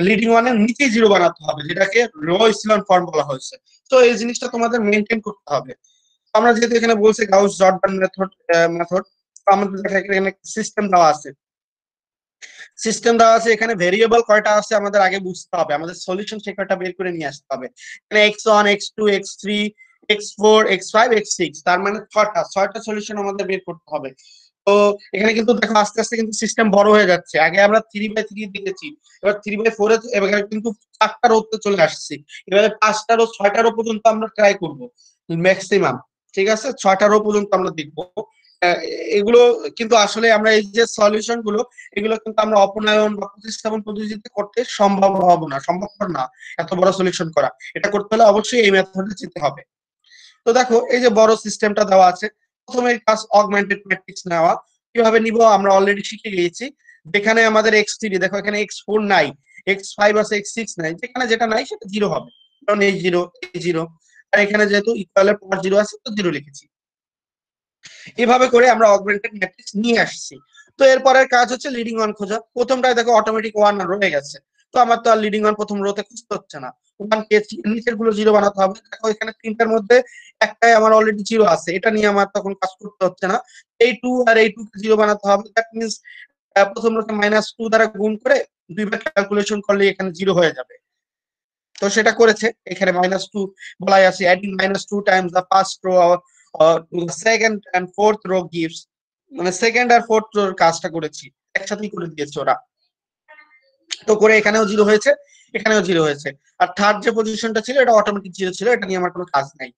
লিডিং ওয়ানের নিচে 0 বানাতে হবে, যেটাকে রো এসিলন ফর্ম বলা হয়েছে। তো এই জিনিসটা তোমাদের মেনটেন করতে হবে। আমরা যেহেতু এখানে বলছি গাউস জর্দান মেথড, আমাদের দেখা এখানে সিস্টেম দেওয়া আছে, এখানে ভেরিয়েবল কয়টা আছে আমাদের আগে বুঝতে হবে, আমাদের সলিউশন সে কয়টা বের করে নিয়ে আসতে হবে। এখানে x1 x2 x3 x4 x5 x6, তার মানে 6টা সলিউশন আমাদের বের করতে হবে। তো এখানে কিন্তু দেখো আস্তে আস্তে কিন্তু সিস্টেম বড় হয়ে যাচ্ছে। আগে আমরা 3/3 দেখেছি, এবার 3/4 এবার কিন্তু 4টা রোতে চলে আসছি। এবারে 5টা রো 6টা রো পর্যন্ত আমরা ট্রাই করব ম্যাক্সিমাম। ঠিক আছে, 6টা রো পর্যন্ত আমরা দেখবো। আহ, এগুলো কিন্তু আসলে আমরা এই যে সলিউশন গুলো এগুলো কিন্তু আমরা অপনয়ন বা প্রতিস্থাপন পদ্ধতিতে করতে সম্ভবপর না এত বড় সলিউশন করা। এটা করতে হলে অবশ্যই এই মেথডে যেতে হবে। তো দেখো এই যে বড় সিস্টেমটা দেওয়া আছে, প্রথমে কাজ অগমেন্টেড ম্যাট্রিক্স নেওয়া। কিভাবে নিব আমরা অলরেডি শিখে গিয়েছি। যেখানে আমাদের x3, দেখো এখানে x4 নাই, x5 আছে, x6 নাই, যেখানে যেটা নাই সেটা 0 হবে, কারণ এই 0 এই 0, আর এখানে যেহেতু ইকুয়ালের পর 0 আছে তো 0 লিখেছি। এভাবে করে আমরা অগমেন্টেড ম্যাট্রিক্স নিয়ে আসছি। তো এরপরের কাজ হচ্ছে লিডিং ওয়ান খোঁজা। প্রথমটায় দেখো অটোমেটিক 1 রয়ে গেছে, তো আমার তো আর লিডিং ওয়ান প্রথম রোতে খুঁজতে হচ্ছে না, ওয়ান পেয়েছি, নিচের গুলো 0 বানাতে হবে। দেখো এখানে তিনটার মধ্যে একটাই আমার অলরেডি 0 আছে, এটা নিয়ে আমার তখন কাজ করতে হচ্ছে না। এই 2 আর এই 2 কে 0 বানাতে হবে, দ্যাট মিনস প্রথম রোতে -2 দ্বারা গুণ করে দুইবার ক্যালকুলেশন করলে এখানে 0 হয়ে যাবে। তো সেটা করেছে, এখানে -2 বলাই আছে, adding -2 times the first row to the second and fourth row gives, মানে সেকেন্ড আর ফোর্থ রোর কাজটা করেছি, একসাথেই করে দিয়েছে ওরা। তো করে এখানেও 0 হয়েছে, এখানেও 0 হয়েছে। আর থার্ড যে পজিশনটা ছিল এটা অটোমেটিক 0 ছিল, এটা নিয়ে আমার কোনো কাজ নাই।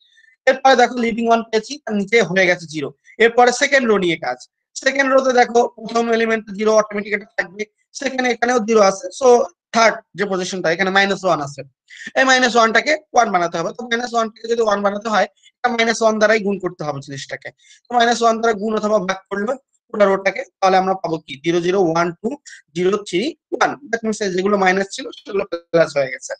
এরপরে দেখো লিডিং ওয়ান পেয়েছি, তার নিচে হয়ে গেছে 0। এরপরে সেকেন্ড রো নিয়ে কাজ। সেকেন্ড রোতে দেখো প্রথম এলিমেন্ট 0 অটোমেটিক এটা থাকবে, সেখানে এখানেও 0 আছে, সো থার্ড যে পজিশনটা এখানে -1 আছে, এই -1টাকে 1 বানাতে হবে। তো -1টাকে যদি 1 বানাতে হয়, এটা -1 দ্বারাই গুণ করতে হবে জিনিসটাকে। তো -1 দ্বারা গুণ অথবা ভাগ করলে পুরো রোটাকে, তাহলে আমরা পাবো কি 0 0 1 2 0 3 1। দ্যাট মিন্স যেগুলো মাইনাস ছিল সেগুলো প্লাস হয়ে গেছে।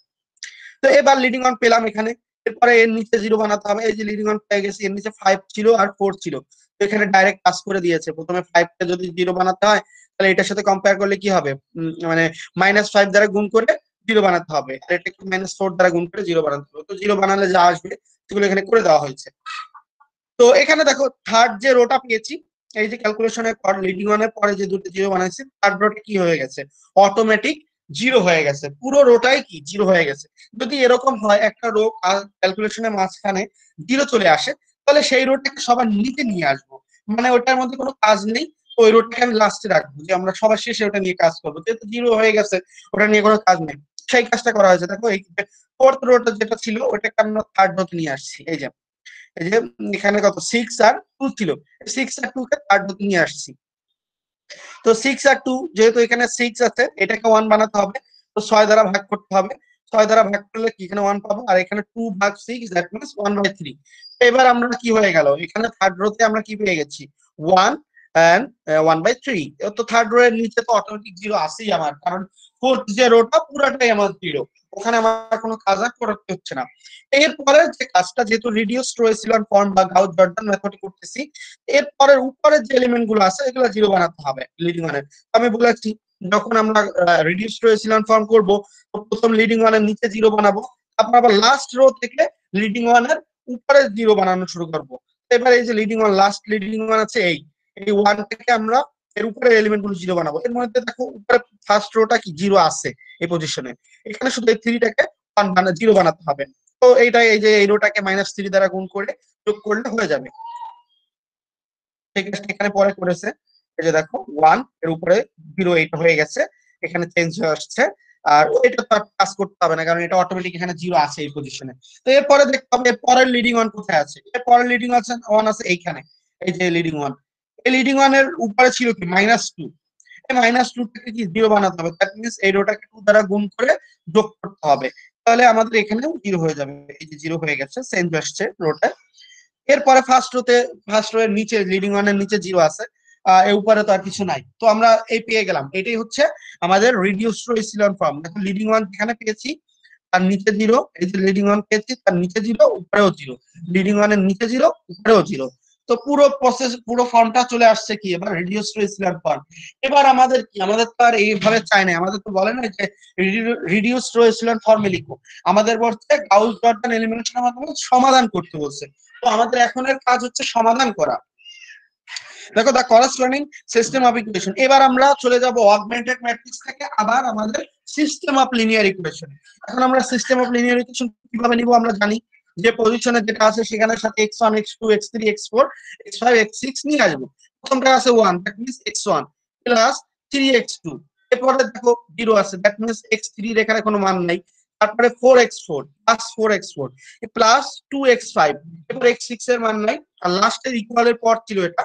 তো এবার লিডিং অন পেলাম এখানে। এরপরে এর নিচে 0 বানাতে হবে। এই যে লিডিং অন পেয়ে গেছি, এর নিচে 5 ছিল আর 4 ছিল। তো এখানে ডাইরেক্ট পাস করে দিয়েছে। প্রথমে 5 কে যদি 0 বানাতে হয়, তাহলে এটার সাথে কম্পেয়ার করলে কি হবে, মানে -5 দ্বারা গুণ করে 0 বানাতে হবে, আর এটাকে -4 দ্বারা গুণ করে 0 বানাতে হবে। তো 0 বানালে যা আসবে সেগুলো এখানে করে দেওয়া হয়েছে। তো এখানে দেখো থার্ড যে রোটা পেয়েছি, এই যে ক্যালকুলেশনের পর লিডিং ওয়ানের পরে যে দুটো 0 বানাইছি, থার্ড রোটা কি হয়ে গেছে, অটোমেটিক 0 হয়ে গেছে। পুরো রোটাই কি 0 হয়ে গেছে। যদি এরকম হয় একটা রো ক্যালকুলেশনের মাঝখানে 0 চলে আসে, তাহলে সেই রোটাকে সবার নিচে নিয়ে আসবো, মানে ওটার মধ্যে কোনো কাজ নেই। তো ওই রোটাকে আমি লাস্টে রাখবো, যে আমরা সবার শেষে ওটা নিয়ে কাজ করবো, যেহেতু 0 হয়ে গেছে ওটা নিয়ে কোনো কাজ নেই। সেই কাজটা করা হয়েছে। দেখো এই ফোর্থ রোটা যেটা ছিল ওটাকে আমরা থার্ড রোতে নিয়ে আসছি। এই যে এখানে কত 6 আর 2 ছিল, 6 আর 2 কে থার্ড রোতে নিয়ে আসছি। তো 6 আর 2, যেহেতু এখানে 6 আছে, এটাকে 1 বানাতে হবে। তো 6 দ্বারা ভাগ করতে হবে। 6 দ্বারা ভাগ করলে কি এখানে 1 পাবো, আর এখানে 2 ভাগ 6, দ্যাট মিন্স 1/3। এবার আমরা কি হয়ে গেল, এখানে থার্ড রোতে আমরা কি পেয়ে গেছি, 1 এন্ড 1/3। তো থার্ড রো এর নিচে তো অটোমেটিক 0 আসেই আমার, কারণ ফোর্থ যে রোটা পুরাটাই আমার 0, ওখানে আমার কোনো কাজ আর করতে হচ্ছে না। এরপরে যে কাজটা, যেহেতু রিডিউসড রো এসিলন ফর্ম বা গাউস জর্ডান মেথডে করতেছি, এরপরের উপরের যে এলিমেন্ট গুলো আছে এগুলো 0 বানাতে হবে লিডিং ওয়ানের। আমি বলেছি যখন আমরা রিডিউসড রো এসিলন ফর্ম করব, প্রথম লিডিং ওয়ানের নিচে 0 বানাবো, তারপর আবার লাস্ট রো থেকে লিডিং ওয়ানের উপরে 0 বানানো শুরু করব। এবার এই যে leading one, last leading one আছে, এই 1 থেকে আমরা এর উপরে এলিমেন্ট গুলো 0 বানাবো। এর মধ্যে দেখো উপরে ফার্স্ট রোটা কি 0 আছে এই পজিশনে, এখানে শুধু এই 3টাকে 0 বানাতে হবে। তো এইটাই, এই যে এই রোটাকে -3 দ্বারা গুণ করে যোগ করলে হয়ে যাবে। ঠিক আছে, এখানে পরে করেছে। এই যে দেখো 1 এর উপরে 0, এইটা হয়ে গেছে, এখানে চেঞ্জ হয়ে আসছে। আর এটা তো কাজ করতে হবে না, কারণ এটা অটোমেটিক এখানে 0 আছে এই পজিশনে। তো এরপরে দেখতে হবে পরের লিডিং ওয়ান কোথায় আছে। এর পরের লিডিং ওয়ান আছে এইখানে। এই যে লিডিং ওয়ান, এই লিডিং ওয়ানের উপরে ছিল কি -2, এই -2 থেকে কি 0 বানাতে হবে। দ্যাট মিন্স এই রোটাকে 2 দ্বারা গুণ করে যোগ করতে হবে, তাহলে আমাদের এখানেও 0 হয়ে যাবে। এই যে 0 হয়ে গেছে, চেঞ্জ আসছে রোটা। এরপরে ফার্স্ট রো এর নিচে লিডিং ওয়ানের নিচে 0 আছে, এর উপরে তো আর কিছু নাই। তো আমরা এই পেয়ে গেলাম, এটাই হচ্ছে আমাদের রিডিউসড রো এসিলন ফর্ম। দেখো লিডিং ওয়ান যেখানে পেয়েছি তার নিচে 0, এই যে লিডিং ওয়ান পেয়েছি তার নিচে 0, উপরেও 0, লিডিং ওয়ানের নিচে 0, উপরেও 0। তো পুরো প্রসেস, পুরো ফর্মটা চলে আসছে কি এবার রিডিউসড রো এসিলন ফর্ম। এবার আমাদের কি, আমাদের তো আর এইভাবে চাই না, আমাদের তো বলে না যে রিডিউসড রো এসিলন ফর্মে লিখো, আমাদের বলছে গাউস জর্ডান এলিমিনেশনের মাধ্যমে সমাধান করতে বলছে। তো আমাদের এখনের কাজ হচ্ছে সমাধান করা। দেখো দা করেসপন্ডিং সিস্টেম অফ ইকুয়েশন। এবার আমরা চলে যাব অগমেন্টেড ম্যাট্রিক্স থেকে আবার আমাদের সিস্টেম অফ লিনিয়ার ইকুয়েশন। এখন আমরা সিস্টেম অফ লিনিয়ার ইকুয়েশন কিভাবে নিব, আমরা জানি যে পজিশনে যেটা আছে সেখানে সাথে x1 x2 x3 x4 x5 x6 নিয়ে আসবো। প্রথমটা আছে 1, that means x1 plus 3x2। এরপরে দেখো 0 আছে, দ্যাট মিন্স x3 এর এখানে কোনো মান নাই। তারপরে 4x4 plus 4x4 plus 2x5, এরপর x6 এর মান নাই। আর লাস্টের ইকুয়ালের পর ছিল এটা,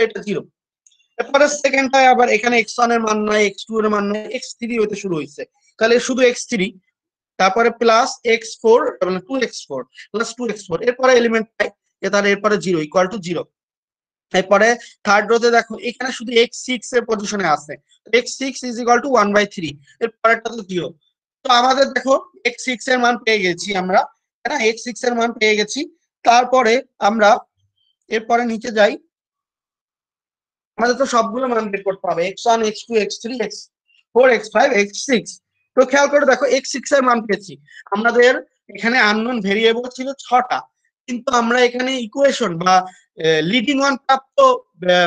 এটা 0। এরপরে সেকেন্ডটায় আবার এখানে x1 এর মান নাই, x2 এর মান নাই, x3 হইতে শুরু হইছে, তাহলে শুধু x3, তারপরে প্লাস x4 মানে 2x4 প্লাস 2x4। এরপরে এলিমেন্ট পাই যে তার এরপরে 0 ইকুয়াল টু 0। এরপরে থার্ড রোতে দেখো এখানে শুধু x6 এর পজিশনে আছে, x6 ইজ ইকুয়াল টু 1/3। এর পরেরটা তো 0। তো আমাদের দেখো x6 এর মান পেয়ে গেছি আমরা, তাই না, x6 এর মান পেয়ে গেছি। তারপরে আমরা এরপরে নিচে যাই, আমাদের তো সবগুলো মান বের করতে হবে, x1 x2 x3 x4 x5 x6। তো খেয়াল করে দেখো x6 এর মান পেয়েছি। আমাদের এখানে আননোন ভেরিয়েবল ছিল 6টা, কিন্তু আমরা এখানে ইকুয়েশন বা লিডিং ওয়ান প্রাপ্ত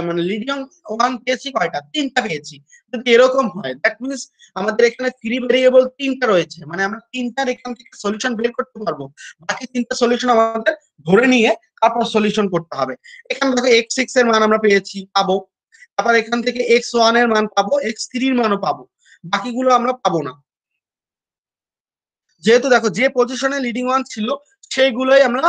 মানে লিডিং ওয়ান পেয়েছি কয়টা, 3টা পেয়েছি। যদি এরকম হয় দ্যাট মিন্স আমাদের এখানে ফ্রি ভেরিয়েবল 3টা রয়েছে, মানে আমরা 3টার এখান থেকে সলিউশন বের করতে পারবো। বাকি 3টা সলিউশন আমাদের ধরে নিয়ে তারপর সলিউশন করতে হবে। এখানে দেখো x6 এর মান আমরা পেয়েছি, পাবো। তারপর এখান থেকে x1 এর মান পাবো, x3 এর মানও পাবো, বাকিগুলো আমরা পাবো না। যেহেতু দেখো যে পজিশনে লিডিং ওয়ান ছিল সেইগুলোই আমরা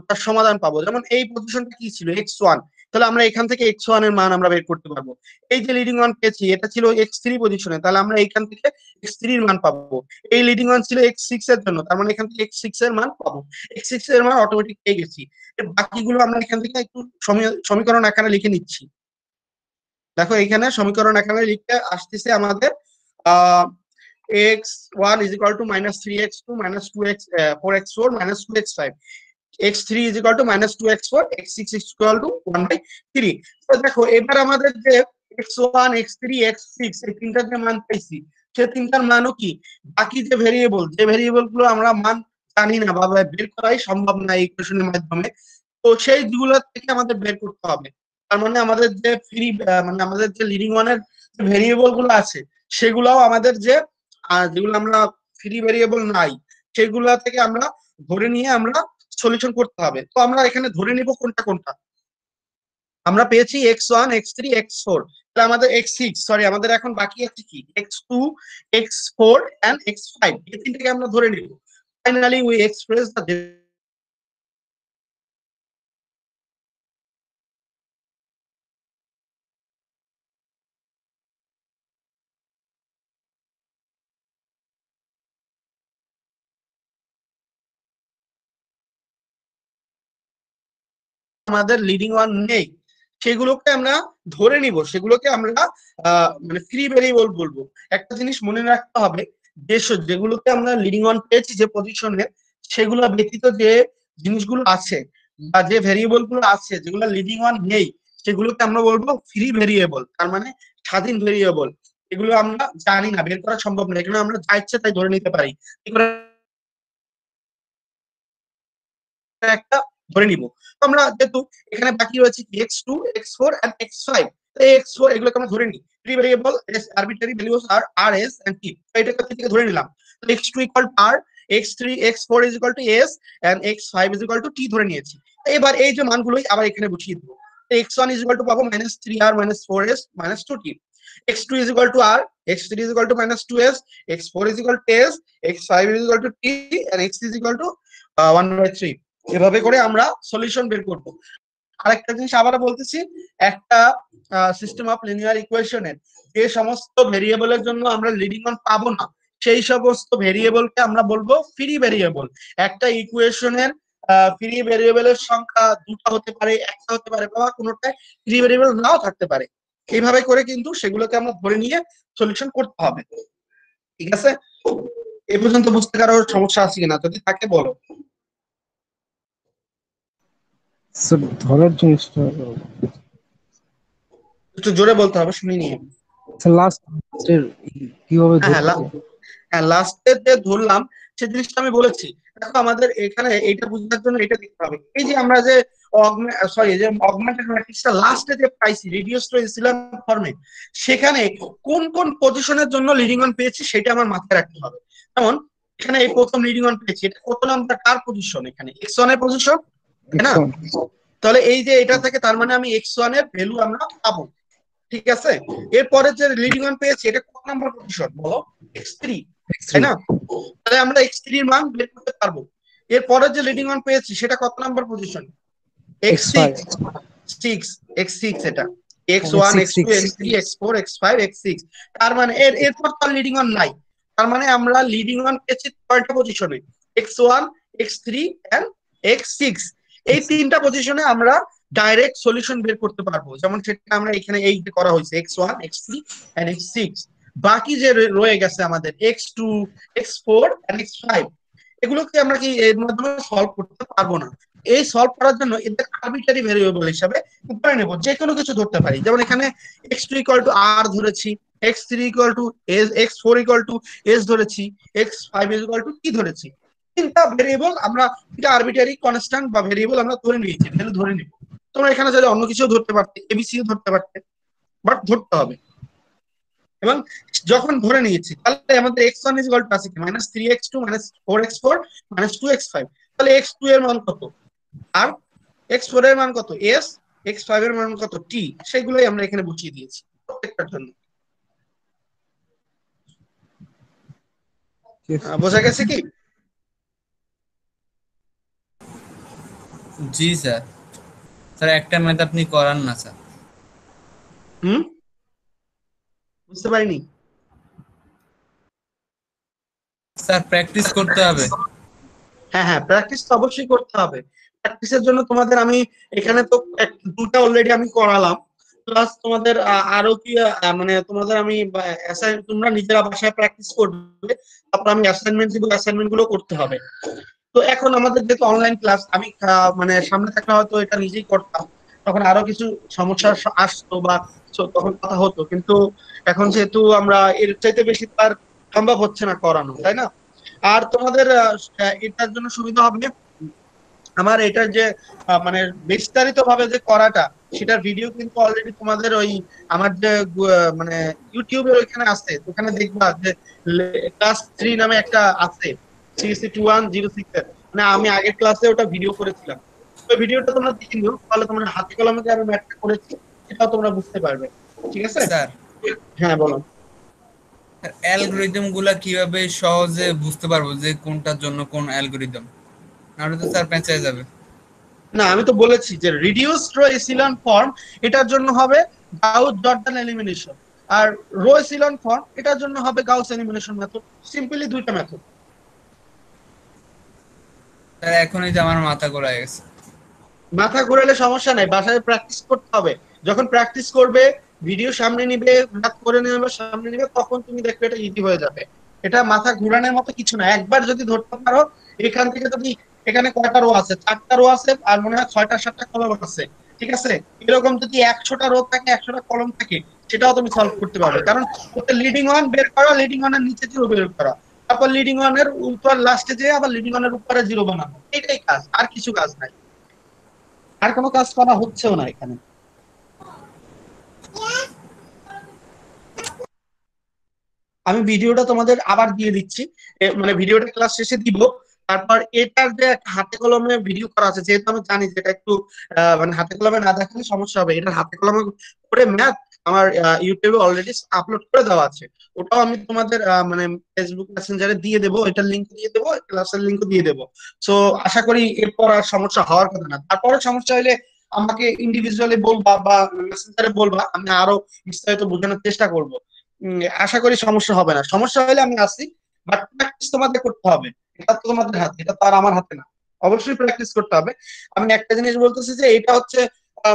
তার সমাধান পাবো। যেমন এই পজিশনটা কি ছিল x1, তাহলে আমরা এখান থেকে x1 এর মান আমরা বের করতে পারবো। এই যে লিডিং ওয়ান পেয়েছি এটা ছিল x3 পজিশনে, তাহলে আমরা এখান থেকে x3 এর মান পাবো। এই লিডিং ওয়ান ছিল x6 এর জন্য, তার মানে এখান থেকে x6 এর মান পাবো। x6 এর মান অটোমেটিক পেয়ে গেছি। এর বাকিগুলো আমরা এখান থেকে একটু সমীকরণ আকারে লিখে নিচ্ছি। দেখো এখানে সমীকরণ আকারে লিখতে আসতেছে আমাদের x1 is equal to minus 3x2 minus 2x 4x4 minus 2x5, x3 is equal to minus 2x4, x6 is equal to 1/3। তো দেখো এবার আমাদের যে x1 x3 x6 এই তিনটার যে মান পাইছি, সে তিনটার মানও কি বাকি যে ভেরিয়েবল গুলো আমরা মান জানি না বা বের করাই সম্ভব না এই ইকুয়েশনের মাধ্যমে, তো সেই গুলো থেকে আমাদের বের করতে হবে। তার মানে আমাদের যে মানে আমাদের যে লিডিং ওয়ানের ভেরিয়েবল গুলো আছে সেগুলাও আমাদের যে যেগুলো আমরা ফ্রি ভেরিয়েবল নাই সেগুলা থেকে আমরা ধরে নিয়ে আমরা সলিউশন করতে হবে। তো আমরা এখানে ধরে নিব কোনটা কোনটা। আমরা পেয়েছি x1 x3 x4, তাহলে আমাদের x6 সরি আমাদের এখন বাকি আছে কি x2 x4 and x5, এই তিনটাকে আমরা ধরে নিব। ফাইনালি উই এক্সপ্রেস দ্য আমাদের লিডিং ওয়ান নেই সেগুলোকে আমরা ধরে নিব, সেগুলোকে আমরা মানে ফ্রি ভেরিয়েবল বলবো। একটা জিনিস মনে রাখতে হবে, যেগুলোতে আমরা লিডিং ওয়ান পেয়েছি যে পজিশনে, সেগুলো ব্যতীত যে জিনিসগুলো আছে বা যে ভেরিয়েবল গুলো আছে যেগুলো লিডিং ওয়ান নেই সেগুলোকে আমরা বলবো ফ্রি ভেরিয়েবল, তার মানে স্বাধীন ভেরিয়েবল। এগুলো আমরা জানি না, বের করা সম্ভব না, এগুলো আমরা যা ইচ্ছে তাই ধরে নিতে পারি। একটা ধরে নিব। আমরা যেহেতু এখানে বাকি রয়েছে x2 x4 and x5, x4 এগুলোকে আমরা ধরে নিই ফ্রি ভেরিয়েবল, আরবিট্রারি ভ্যালুস আর r s and t, তো এটাকে থেকে ধরে নিলাম। তো x2 equal to r, x3 x4 is equal to s and x5 is equal to t ধরে নিয়েছি। এবার এই যে মানগুলোই আবার এখানে বসিয়ে দেব। x1 ইজ ইকুয়াল টু পাবো -3r -4s -2t, x2 is equal to r, x3 is equal to -2s, x4 is equal to s, x5 is equal to t and x is equal to 1/3। এভাবে করে আমরা solution বের করব। আরেকটা জিনিস আবার বলতেছি, একটা সিস্টেম অফ লিনিয়ার ইকুয়েশনের যে সমস্ত ভেরিয়েবলের জন্য আমরা লিডিং ওয়ান পাবো না সেই সমস্ত ভেরিয়েবলকে আমরা বলবো ফ্রি ভেরিয়েবল। একটা ইকুয়েশনের ফ্রি ভেরিয়েবলের সংখ্যা দুটো হতে পারে, একটা হতে পারে, বা কোনোটাই ফ্রি ভেরিয়েবল নাও থাকতে পারে। এইভাবে করে কিন্তু সেগুলোকে আমরা ধরে নিয়ে সলিউশন করতে হবে। ঠিক আছে, এ পর্যন্ত বুঝতে কারো সমস্যা আছে কিনা? যদি থাকে বলো। স্যার ধরার জিনিসটা একটু জোরে বলতে হবে, শুনিনি। লাস্ট কিভাবে হ্যাঁ ধরতে? হ্যাঁ লাস্টে যে ধরলাম সেই জিনিসটা আমি বলেছি। দেখো আমাদের এখানে এইটা বোঝার জন্য এটা দেখতে হবে, এই যে আমরা যে যে অগমেন্টেড ম্যাট্রিক্সটা লাস্টে যে পাইছি রিডিউসড টু ইসিলাম ফর্মে, সেখানে কোন কোন পজিশনের জন্য লিডিং অন পেয়েছি সেটা আমার মাথায় রাখতে হবে। যেমন এখানে এই প্রথম লিডিং অন পেয়েছি, এটা কত নাম্বার কার পজিশন? এখানে x1 এর পজিশন, তাই না? তাহলে এই যে এটা থেকে তার মানে আমি x1 এর ভ্যালু আমরা পাবো। ঠিক আছে, এরপরে যে লিডিং ওয়ান পেয়েছি এটা কত নাম্বার পজিশন বলো? x3, তাই না? তাহলে আমরা x3 এর মান বের করতে পারবো। এরপরে যে লিডিং ওয়ান পেয়েছি সেটা কত নাম্বার পজিশন? x6 x6 এটা x1 x2 x3 x4 x5 x6, তার মানে এরপর তো লিডিং ওয়ান নাই, তার মানে আমরা লিডিং ওয়ান পেয়েছি কয়টা পজিশনে? x1 x3 এন্ড x6, এই তিনটা পজিশনে আমরা ডাইরেক্ট সলিউশন বের করতে পারবো। যেমন সেটা আমরা এখানে এই যে করা হয়েছে x1 x3 এন্ড x6। বাকি যে রয়ে গেছে আমাদের x2 x4 এন্ড x5, এগুলোকে আমরা কি এর মাধ্যমে সলভ করতে পারবো না। এই সলভ করার জন্য এদের আরবিট্রারি ভেরিয়েবল হিসাবে ধরে নেব, যে কোনো কিছু ধরতে পারি। যেমন এখানে x2 ইকুয়াল টু r ধরেছি, x3 equal to s, x4 equal to s ধরেছি, x5 ইকুয়াল টু t ধরেছি। তিনটা ভেরিয়েবল আমরা, তিনটা আরবিট্রারি কনস্ট্যান্ট বা ভেরিয়েবল আমরা ধরে নিয়েছি, ভ্যালু ধরে নিব। তোমরা এখানে যদি অন্য কিছু ধরতে পারতে, এবিসিও ধরতে পারতে, বাট ধরতে হবে। এবং যখন ধরে নিয়েছি তাহলে আমাদের x1 ইজ ইকুয়াল টু আছে কি -3x2 -4x4 -2x5, তাহলে x2 এর মান কত আর x4 এর মান কত s, x5 এর মান কত t, সেগুলোই আমরা এখানে বসিয়ে দিয়েছি প্রত্যেকটার জন্য। বোঝা গেছে কি? জি স্যার। স্যার একটা ম্যাথ আপনি করান না স্যার। হুম, বুঝতে পারিনি। স্যার প্র্যাকটিস করতে হবে। হ্যাঁ হ্যাঁ, প্র্যাকটিস তো অবশ্যই করতে হবে। প্র্যাকটিসের জন্য তোমাদের আমি এখানে তো দুটা অলরেডি আমি করালাম, প্লাস তোমাদের আরো কি মানে তোমাদের আমি তোমরা নিজেরা বাসায় প্র্যাকটিস করবে, তারপর আমি অ্যাসাইনমেন্ট দিব, অ্যাসাইনমেন্ট গুলো করতে হবে। তো এখন আমাদের যেহেতু অনলাইন ক্লাস, আমি মানে সামনে থাকলে হয়তো এটা নিজেই করতাম, তখন আরো কিছু সমস্যা আসতো বা তখন কথা হতো, কিন্তু এখন যেহেতু আমরা এর চাইতে বেশি তার সম্ভব হচ্ছে না করানো, তাই না? আর তোমাদের এটার জন্য সুবিধা হবে, আমার এটার যে মানে বিস্তারিত ভাবে যে করাটা, সেটার ভিডিও কিন্তু অলরেডি তোমাদের ওই আমার যে মানে ইউটিউবের ওইখানে আছে, ওখানে দেখবা যে ক্লাস 3 নামে একটা আছে, সিএসসি 2106 এর, মানে আমি আগের ক্লাসে ওটা ভিডিও করেছিলাম। ওই ভিডিওটা তোমরা দেখে নিও, তাহলে তোমরা হাতে কলমে যে আমি ম্যাথটা করেছি সেটাও তোমরা বুঝতে পারবে। ঠিক আছে? স্যার হ্যাঁ বলো। অ্যালগরিদম গুলা কিভাবে সহজে বুঝতে পারবো যে কোনটার জন্য কোন অ্যালগরিদম? নাহলে তো স্যার পেঁচায় যাবে। না, আমি তো বলেছি যে রিডিউসড রো এসিলন ফর্ম এটার জন্য হবে গাউস জর্দান এলিমিনেশন, আর রো এসিলন ফর্ম এটার জন্য হবে গাউস এলিমিনেশন মেথড। সিম্পলি দুইটা মেথড। স্যার এখনই যে আমার মাথা ঘোরায় গেছে। মাথা ঘোরালে সমস্যা নাই, বাসায় প্র্যাকটিস করতে হবে। যখন প্র্যাকটিস করবে, ভিডিও সামনে নিবে, ম্যাথ করে নেবে সামনে নিবে, তখন তুমি দেখবে এটা ইজি হয়ে যাবে। এটা মাথা ঘুরানোর মতো কিছু না, একবার যদি ধরতে পারো। এখান থেকে যদি, এখানে কয়টা রো আছে? 4টা রো আছে, আর মনে হয় 6টা 7টা কলম আছে। ঠিক আছে? এরকম যদি 100টা রো থাকে, 100টা কলম থাকে, সেটাও তুমি সলভ করতে পারবে। কারণ লিডিং ওয়ান বের করা, লিডিং ওয়ানের নিচে জিরো বের করা, তারপর লিডিং ওয়ানের উপর লাস্টে যেয়ে আবার লিডিং ওয়ানের উপরে জিরো বানাবো, এটাই কাজ, আর কিছু কাজ নাই। আর কোনো কাজ করা হচ্ছেও না এখানে। আমি ভিডিওটা তোমাদের আবার দিয়ে দিচ্ছি, মানে ভিডিওটা ক্লাস শেষে দিব। তারপর এটার যে একটা হাতে কলমে ভিডিও করা আছে, যেহেতু আমি জানি যে এটা একটু মানে হাতে কলমে না দেখালে সমস্যা হবে, এটা হাতে কলমে করে ম্যাথ আমার ইউটিউবে অলরেডি আপলোড করে দেওয়া আছে। ওটাও আমি তোমাদের মানে ফেসবুক মেসেঞ্জারে দিয়ে দেবো, এটার লিঙ্ক দিয়ে দেবো, ক্লাসের লিঙ্ক দিয়ে দেবো। সো আশা করি এরপর আর সমস্যা হওয়ার কথা না। তারপরে সমস্যা হলে আমাকে ইন্ডিভিজুয়ালি বলবা বা মেসেঞ্জারে বলবা, আমি আরো বিস্তারিত বোঝানোর চেষ্টা করবো। আশা করি সমস্যা হবে না। সমস্যা হলে আমি আসি, বাট প্র্যাকটিস তোমাদের করতে হবে। এটা তো তোমাদের হাতে, এটা তো আর আমার হাতে না। অবশ্যই প্র্যাকটিস করতে হবে। আমি একটা জিনিস বলতেছি যে এটা হচ্ছে